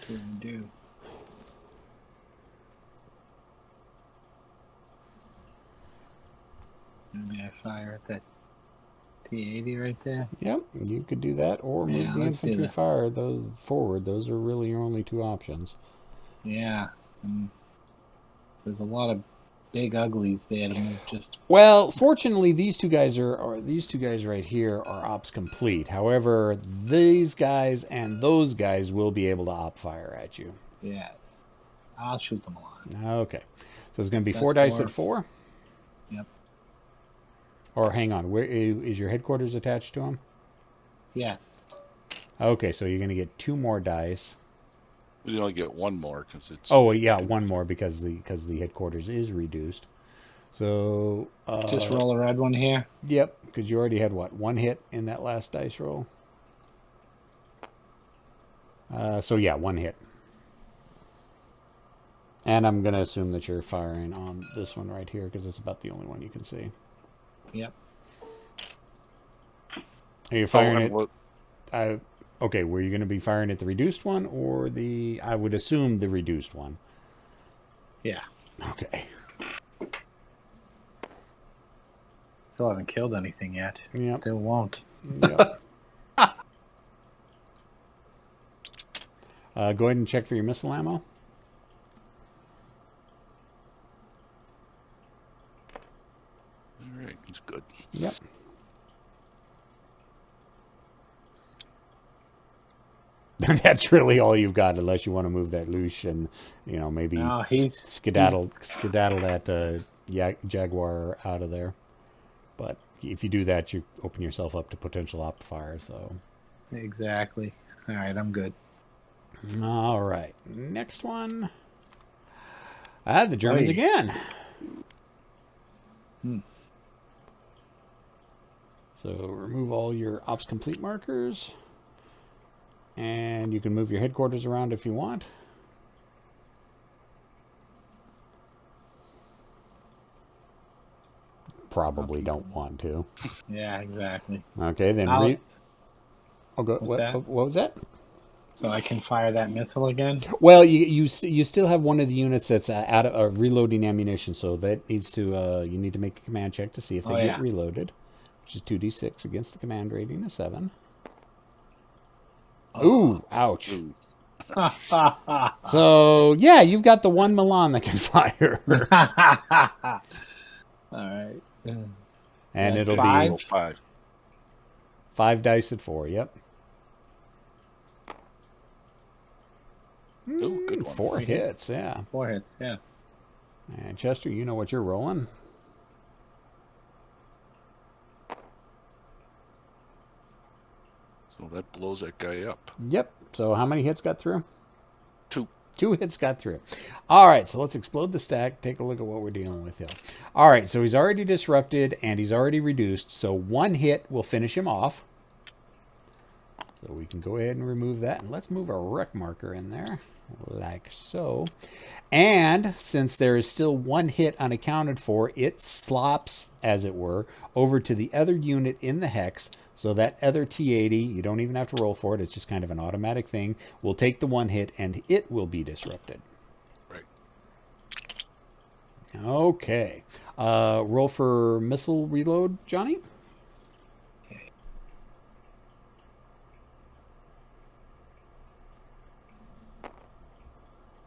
do I do? Maybe I fire at that T-80 right there. Yep, you could do that, or move Yeah, the let's do infantry that. fire those forward. Those are really your only two options. Yeah. And there's a lot of big uglies there to move just. Well, fortunately, these two guys these two guys right here are ops complete. However, these guys and those guys will be able to op fire at you. Yeah. I'll shoot them a lot. Okay, so it's going to be That's 4 dice 4. at 4. Yep. Or hang on, where is your headquarters attached to them? Yeah. Okay, so you're going to get 2 more dice. You only get one more because it's. Oh yeah, 1 more because the headquarters is reduced. So Just roll a red one here. Yep, because you already had what, 1 hit in that last dice roll. So yeah, 1 hit. And I'm gonna assume that you're firing on this one right here because it's about the only one you can see. Yep. Are you firing and it? what- Okay, were you going to be firing at the reduced one or the? I would assume the reduced one. Yeah. Okay. Still haven't killed anything yet. Yep. Still won't. Yep. Go ahead and check for your missile ammo. All right, he's good. Yep. That's really all you've got, unless you want to move that loose and, maybe No, he's skedaddle that Jaguar out of there. But if you do that, you open yourself up to potential op fire. So, Exactly. All right, I'm good. all right, next one. The Germans Oy. again. Hmm. So remove all your ops complete markers. And you can move your headquarters around if you want. Probably don't want to. Yeah, exactly. Okay, then I'll- Oh, go. What's that? What was that? So I can fire that missile again? Well, you still have one of the units that's out of reloading ammunition, so that needs to you need to make a command check to see if they Oh, get yeah. reloaded, which is 2d6 against the command rating of 7. Oh. Ooh, ouch. Ooh. So yeah, you've got the one Milan that can fire, All right. and That's it'll five? be 5. 5 dice at 4. Yep. Ooh, good one. 4 hits, yeah. 4 hits, yeah. And Chester, you know what you're rolling. So that blows that guy up. Yep. So how many hits got through? 2. 2 hits got through. All right, so let's explode the stack. Take a look at what we're dealing with here. All right, so he's already disrupted and he's already reduced. So 1 hit will finish him off. So we can go ahead and remove that. And let's move a wreck marker in there, like so. And since there is still 1 hit unaccounted for, it slops, as it were, over to the other unit in the hex. So that other T80, you don't even have to roll for it. It's just kind of an automatic thing. Will take the 1 hit and it will be disrupted. Right. Okay. Roll for missile reload, Johnny.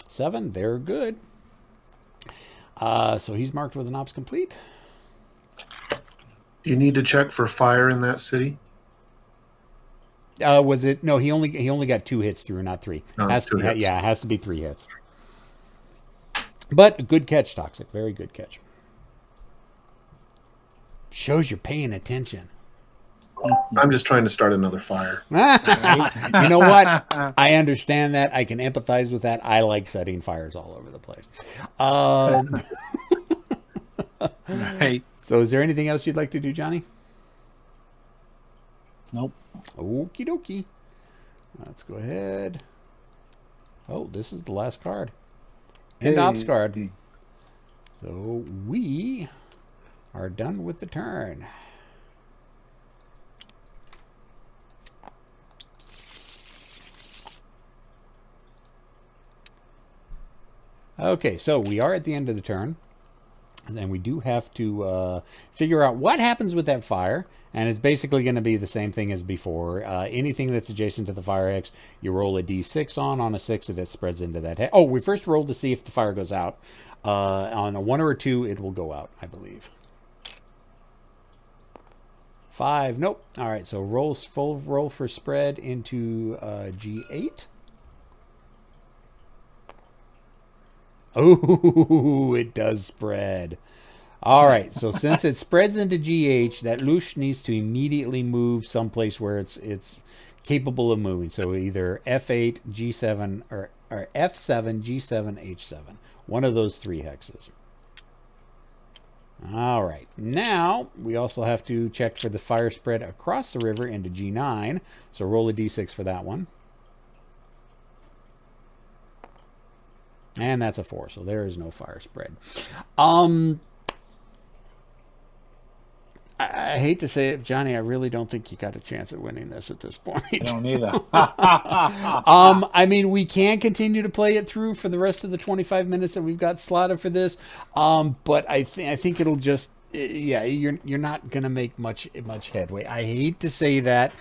Seven. They're good. So he's marked with an ops complete. Do you need to check for fire in that city? Was it? No, he only got 2 hits through, not 3. No, Has 2 to, hits. Yeah, it has to be 3 hits. But good catch, Toxic. Very good catch. Shows you're paying attention. I'm just trying to start another fire. You know what? I understand that. I can empathize with that. I like setting fires all over the place. Right. So is there anything else you'd like to do, Johnny? Nope. Okie dokie. Let's go ahead. Oh, this is the last card. End ops card. So we are done with the turn. Okay, so we are at the end of the turn. And we do have to figure out what happens with that fire. And it's basically going to be the same thing as before. Anything that's adjacent to the fire hex, you roll a d6 on. On a 6, it spreads into that hex. Oh, we first rolled to see if the fire goes out. On a 1 or a 2, it will go out, I believe. 5, nope. All right, so full roll for spread into G8. Oh, it does spread. All right, so since it spreads into GH, that Lush needs to immediately move someplace where it's capable of moving. So either F8, G7, or F7, G7, H7. One of those 3 hexes. All right, now we also have to check for the fire spread across the river into G9. So roll a d6 for that one. And that's a 4, so there is no fire spread. I hate to say it, Johnny, I really don't think you got a chance at winning this at this point. I don't either. I mean, we can continue to play it through for the rest of the 25 minutes that we've got slotted for this. But I think it'll just, yeah, you're not gonna make much headway. I hate to say that.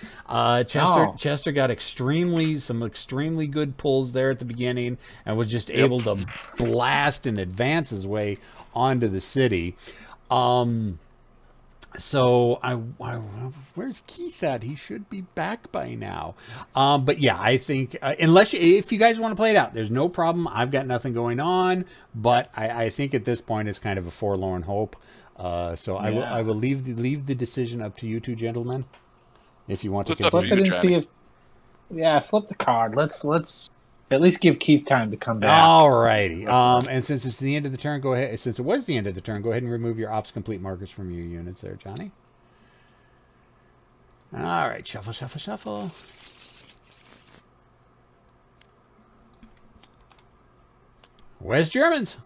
Chester got some extremely good pulls there at the beginning, and was just able to blast and advance his way onto the city. So where's Keith at? He should be back by now. But yeah, I think if you guys want to play it out, there's no problem. I've got nothing going on, but I think at this point it's kind of a forlorn hope. So I will leave the decision up to you two gentlemen. If you want to flip it and see if flip the card. Let's at least give Keith time to come back. All righty. And since it's the end of the turn, go ahead. Since it was the end of the turn, go ahead and remove your ops complete markers from your units there, Johnny. All right. Shuffle, shuffle, shuffle. West Germans.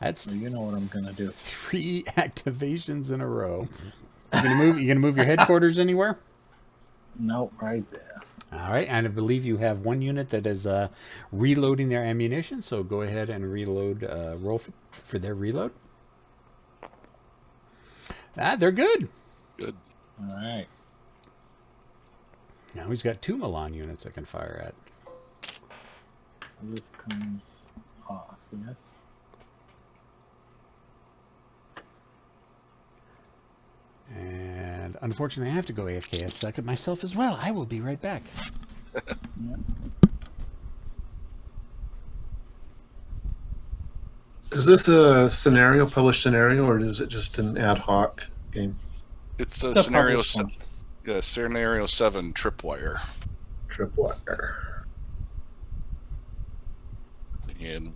That's you know what I'm gonna do. 3 activations in a row. You gonna move your headquarters anywhere? Nope, right there. All right, and I believe you have one unit that is reloading their ammunition, so go ahead and reload. Roll for their reload. They're good. Good. All right. Now he's got 2 Milan units I can fire at. This comes off, yes. And unfortunately, I have to go AFK a second myself as well. I will be right back. Is this a published scenario, or is it just an ad hoc game? It's a scenario 7 tripwire. Tripwire. And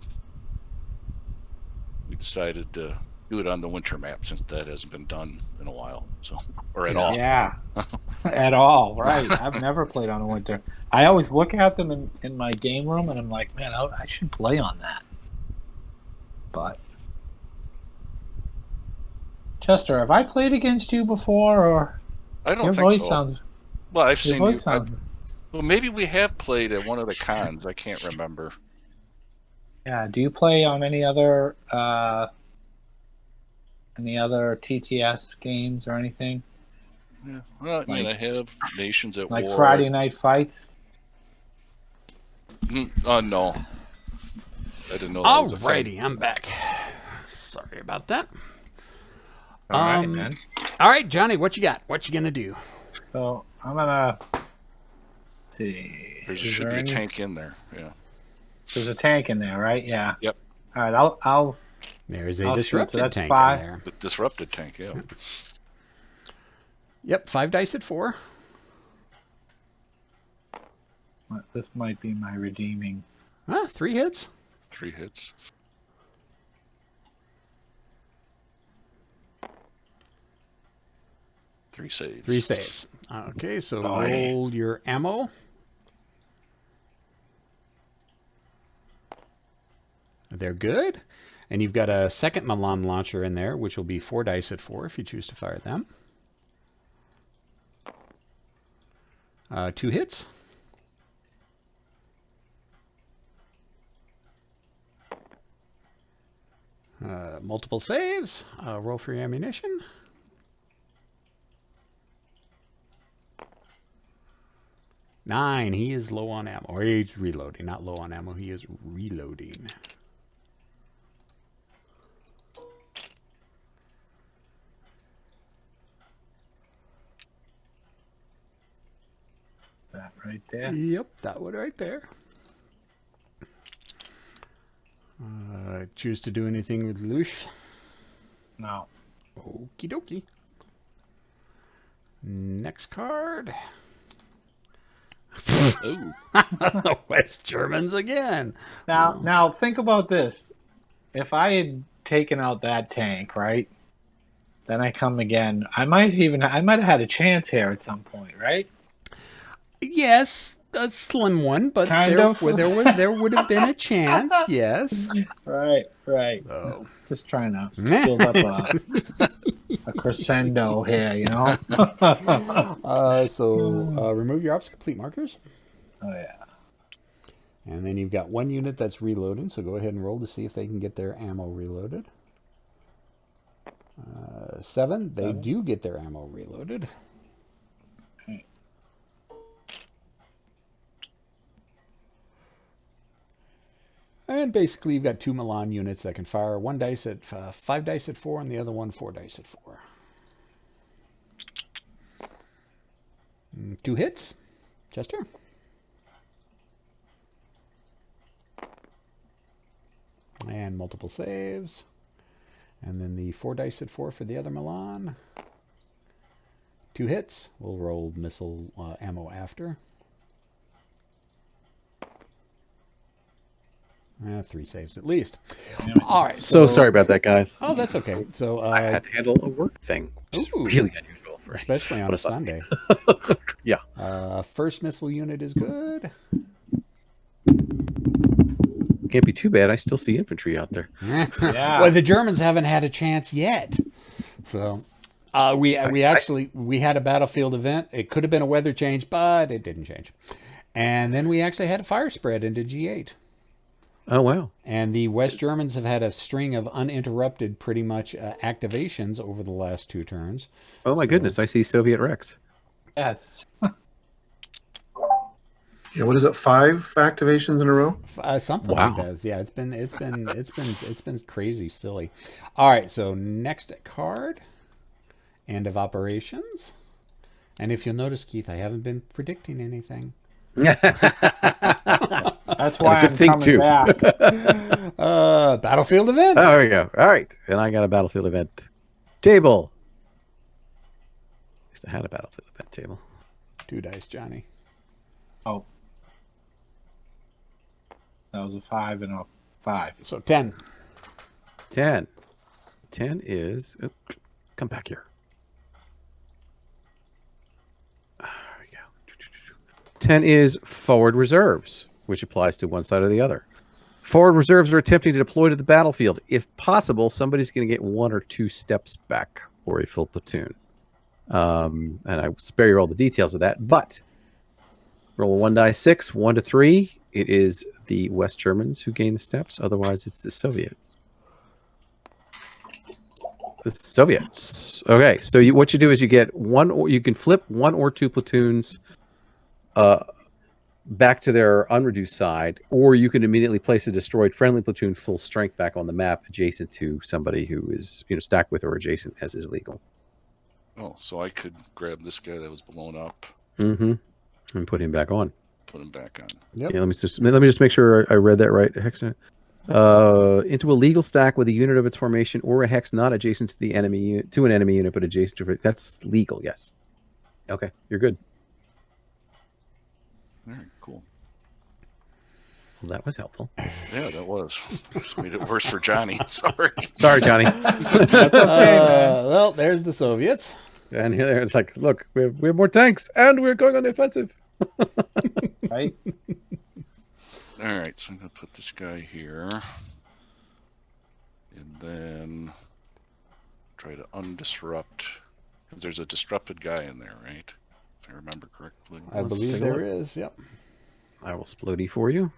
we decided to do it on the winter map since that hasn't been done in a while, or at all. Yeah, at all. Right. I've never played on the winter. I always look at them in my game room, and I'm like, man, I should play on that. But Chester, have I played against you before, or I don't your think voice so. sounds? Well, I've seen you. Sounds... Well, maybe we have played at one of the cons. I can't remember. Yeah. Do you play on any other TTS games or anything? Yeah. Well, I mean, I have Nations at War. Like Friday Night Fights? No. I didn't know that was a thing. Alrighty, I'm back. Sorry about that. All right, man. All right, Johnny, what you got? What you gonna do? So I'm gonna see. There should be a tank in there. Yeah. There's a tank in there, right? Yeah. Yep. All right, I'll There's a disrupted that's tank 5. in there. The disrupted tank, yeah. Yep, 5 dice at 4. This might be my redeeming. 3 hits. 3 hits. Three saves. 3 saves. Okay, so Boy. roll your ammo. They're good. And you've got a second Milan launcher in there, which will be 4 dice at 4 if you choose to fire them. 2 hits. Multiple saves. Roll for your ammunition. Nine. He is low on ammo. Or he's reloading. Not low on ammo. He is reloading. That right there. Yep, that one right there. Choose to do anything with Lush? No. Okie dokie. Next card. Ooh. West Germans again. Now think about this. If I had taken out that tank, right? Then I come again. I might have had a chance here at some point, right? Yes, a slim one, but Kind there of. there would have been a chance. Yes. Right. So. Just trying to build up a crescendo here, you know? Remove your obstacle complete markers. Oh, yeah. And then you've got one unit that's reloading, so go ahead and roll to see if they can get their ammo reloaded. 7, they do get their ammo reloaded. Okay. And basically you've got 2 Milan units that can fire 1 dice at 5 dice at 4 and the other one 4 dice at 4. 2 hits. Chester. And multiple saves. And then the 4 dice at 4 for the other Milan. 2 hits. We'll roll missile ammo after. 3 saves at least. All right. So sorry about that, guys. Oh, that's okay. So I had to handle a work thing, which is Ooh. really unusual for especially on a a Sunday. Yeah. First missile unit is good. Can't be too bad. I still see infantry out there. Yeah. Well, the Germans haven't had a chance yet. So we had a battlefield event. It could have been a weather change, but it didn't change. And then we actually had a fire spread into G8. Oh, wow. And the West Germans have had a string of uninterrupted, pretty much, activations over the last 2 turns. Oh, my goodness. I see Soviet Rex. Yes. Yeah, what is it? 5 activations in a row? Something Wow. like that. Yeah, it's been crazy, silly. All right, so next card, end of operations. And if you'll notice, Keith, I haven't been predicting anything. That's why I'm coming back. Battlefield event. Oh, there we go. All right. And I got a battlefield event table. At least I had a battlefield event table. 2 dice, Johnny. Oh. That was a 5 and a 5. So 10. 10. 10 is... Oh, come back here. There we go. 10 is forward reserves, which applies to one side or the other. Forward reserves are attempting to deploy to the battlefield. If possible, somebody's going to get 1 or 2 steps back or a full platoon. And I will spare you all the details of that, but roll a 1 die 6, 1 to 3. It is the West Germans who gain the steps. Otherwise, it's the Soviets. The Soviets. Okay, so what you do is you get 1, or you can flip 1 or 2 platoons back to their unreduced side, or you can immediately place a destroyed friendly platoon full strength back on the map adjacent to somebody who is stacked with or adjacent, as is legal. Oh, so I could grab this guy that was blown up, Mm-hmm. And put him back on. put him back on. Yep. Yeah, let me just make sure I read that right. Hex into a legal stack with a unit of its formation or a hex not adjacent to the enemy to an enemy unit but adjacent to it. That's legal. Yes. Okay, you're good. All right, cool. Well, that was helpful. Yeah, that was. Just made it worse for Johnny. Sorry. Sorry, Johnny. Well, there's the Soviets. And here it's like, look, we have more tanks and we're going on the offensive. Right? All right, so I'm going to put this guy here. And then try to undisrupt. Because there's a disrupted guy in there, right? If I remember correctly. I Let's believe take a there look. is. Yep. I will splody for you.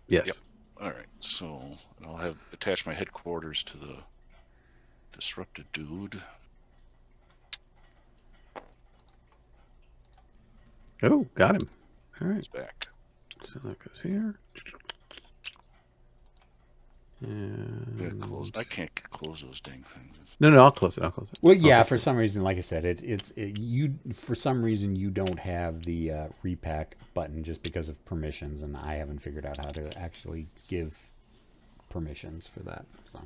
Yes. Yep. All right, so I'll have attach my headquarters to the disrupted dude. Oh, got him. All right. He's back. So that goes here. And... Yeah, close. I can't close those dang things. No, I'll close it. Well, yeah. For some reason, like I said, you for some reason you don't have the repack button just because of permissions, and I haven't figured out how to actually give permissions for that. So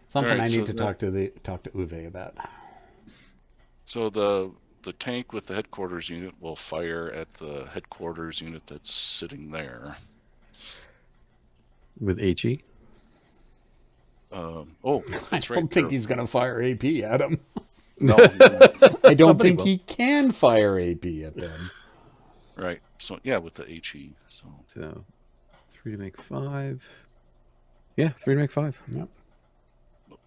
something All right, I need so to talk to Uwe about. So the tank with the headquarters unit will fire at the headquarters unit that's sitting there. With HE? Oh, I that's right. don't think he's going to fire AP at him. No, I don't Somebody think will. he can fire AP at them. right. So yeah, with the HE. So 3 to make 5. Yeah, 3 to make 5. Yep.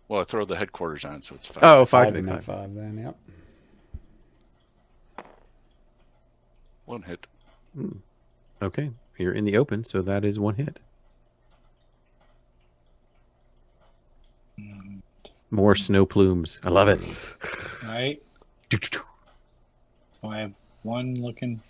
Well, I throw the headquarters on, so it's 5. Oh, 5 5 to to make make 5. 5 then, yep. 1 hit. Okay, you're in the open, so that is 1 hit. More snow plumes. I love it. Right. So I have 1 looking.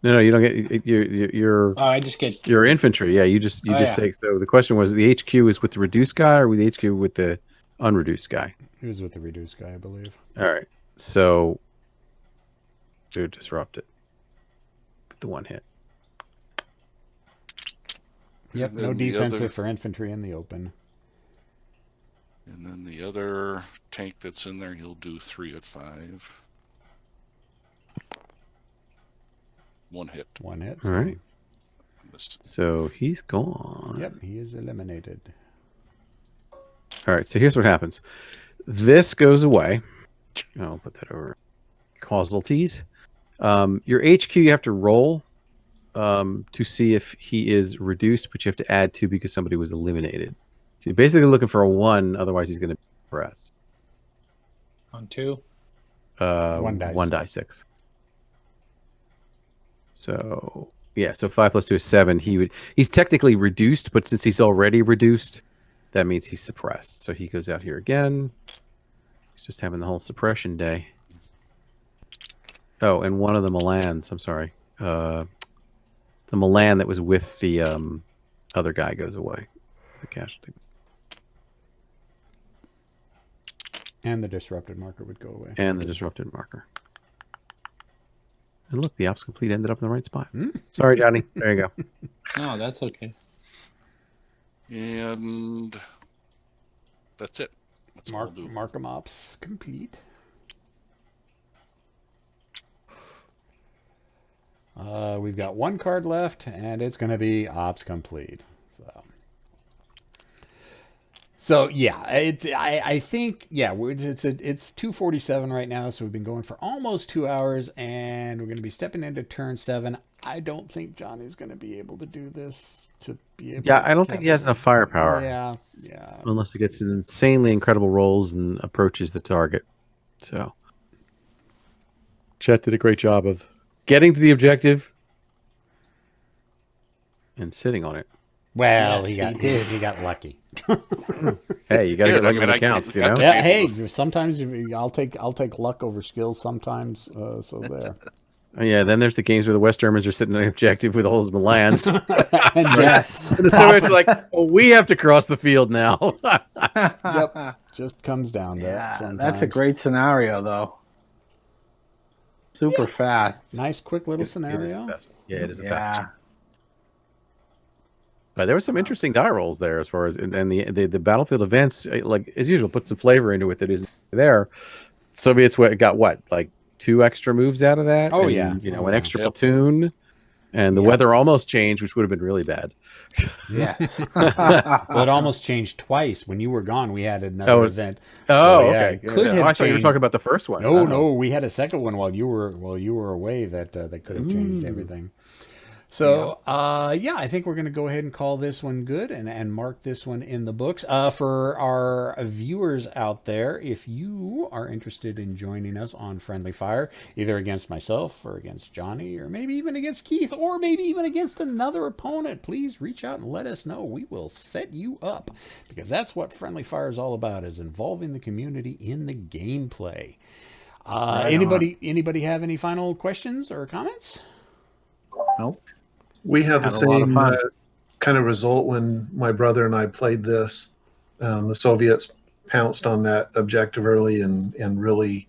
No, you don't get your Oh, I just get. your infantry. Yeah, you just yeah. take. So the question was, the HQ is with the reduced guy or with the HQ with the unreduced guy? He was with the reduced guy, I believe. All right, so do disrupt it with the 1 hit. Yep, And no then the defensive other- for infantry in the open. And then the other tank that's in there, he'll do 3 at 5. 1 hit. 1 hit. All right. Missed. So he's gone. Yep, he is eliminated. All right, so here's what happens. This goes away. I'll put that over. Causalities. Your HQ you have to roll to see if he is reduced, but you have to add 2 because somebody was eliminated. So you're basically looking for a 1, otherwise he's going to be pressed. On 2. 1 dice. 1 die 6. So yeah, so 5 plus 2 is 7. He's technically reduced, but since he's already reduced, that means he's suppressed. So he goes out here again. He's just having the whole suppression day. Oh, and one of the Milans, I'm sorry. The Milan that was with the other guy goes away. The casualty. And the disrupted marker would go away. And the disrupted marker. And look, the ops complete ended up in the right spot. Sorry, Johnny. There you go. No, that's okay. And that's it. That's what we'll do. Markham ops complete. We've got 1 card left, and it's going to be ops complete. So yeah, I think it's 2:47 right now, so we've been going for almost 2 hours, and we're going to be stepping into turn 7. I don't think Johnny's going to be able to do this to be able. Yeah, I don't think he has enough firepower. Yeah. Unless he gets insanely incredible rolls and approaches the target. So, Chet did a great job of getting to the objective and sitting on it. Well, Yes, he got lucky. Hey, you got to Yeah, get lucky I when mean, it counts, you got know? the- Yeah, hey, sometimes I'll take luck over skill sometimes. So there. Yeah, then there's the games where the West Germans are sitting on the objective with all those Milans. and Yes. the Soviets are like, well, we have to cross the field now. Yep, just comes down to that Yeah, sometimes. that's a great scenario, though. Super fast. Nice, quick little It is a scenario. fast one. Yeah, it is a fast. Yeah. But there were some interesting die rolls there, as far as and the battlefield events, like as usual, put some flavor into it that isn't there. Soviets got what, like 2 extra moves out of that? Oh, And, yeah. you know, Oh, an yeah. extra platoon, and the weather almost changed, which would have been really bad. Yes. Well, it almost changed twice. When you were gone, we had another Oh, event. Oh, So, yeah, okay. it could Yeah. have I thought you were changed. talking about the first one. No, Oh. no, we had a second one while you were away that could have changed everything. So, I think we're going to go ahead and call this one good and mark this one in the books. For our viewers out there, if you are interested in joining us on Friendly Fire, either against myself or against Johnny, or maybe even against Keith, or maybe even against another opponent, please reach out and let us know. We will set you up, because that's what Friendly Fire is all about, is involving the community in the gameplay. Anybody have any final questions or comments? Nope. We had the Had a lot of same fun. kind of result when my brother and I played this. The Soviets pounced on that objective early and really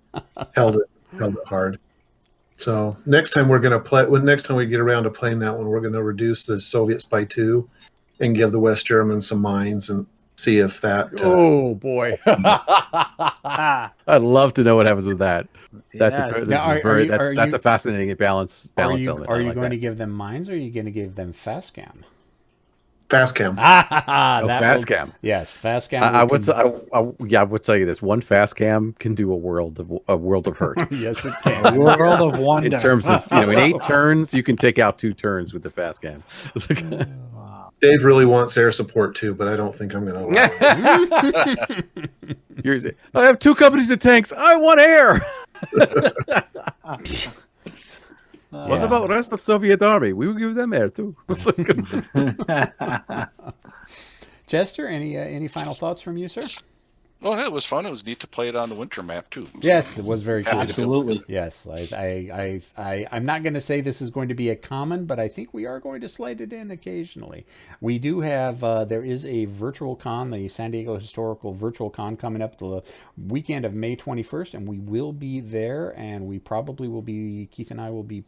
held it hard. So next time we're going to play. Next time we get around to playing that one, we're going to reduce the Soviets by 2 and give the West Germans some mines and see if that. Oh boy, I'd love to know what happens with that. That's Yes. Now, that's a fascinating balance element. Are I you like going that. to give them mines, or are you going to give them fast cam? Fast cam. Fast cam. Yes, fast cam. I would tell you this: one fast cam can do a world of hurt. Yes, it can. World of Wonder. In terms of in 8 turns, you can take out 2 turns with the fast cam. Wow. Dave really wants air support too, but I don't think I'm going to allow it. I have 2 companies of tanks. I want air. What about the rest of Soviet army? We will give them air too. Chester, any final thoughts from you, sir? Well, it was fun. It was neat to play it on the winter map too. So, Yes, it was very cool. Absolutely. Yes, I'm not going to say this is going to be a common, but I think we are going to slide it in occasionally. We do have, there is a virtual con, the San Diego Historical Virtual Con coming up the weekend of May 21st, and we will be there, and we probably will be, Keith and I will be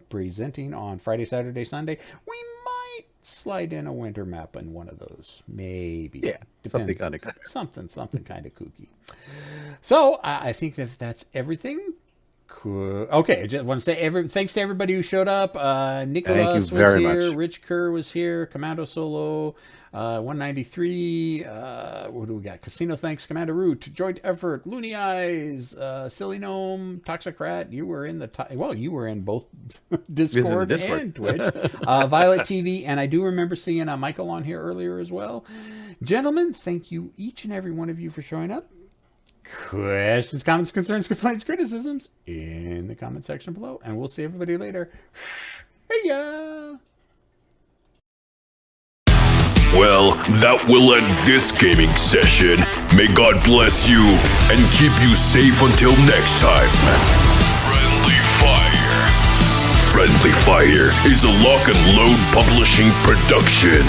presenting on Friday, Saturday, Sunday. We might slide in a winter map in one of those, maybe. Yeah, something kind of something kind of kooky. So I think that's everything. Cool. Okay, I just want to say thanks to everybody who showed up. Nicholas was here. Much. Rich Kerr was here. Commando Solo, 193. What do we got? Casino Thanks, Commander Root, Joint Effort, Looney Eyes, Silly Gnome, Toxicrat. You were in you were in both Discord and Twitch. Violet TV, and I do remember seeing Michael on here earlier as well. Gentlemen, thank you each and every one of you for showing up. Questions, comments, concerns, complaints, criticisms in the comment section below, and we'll see everybody later. Hey ya! Well, that will end this gaming session. May God bless you and keep you safe until next time. Friendly Fire. Friendly Fire is a Lock and Load publishing production.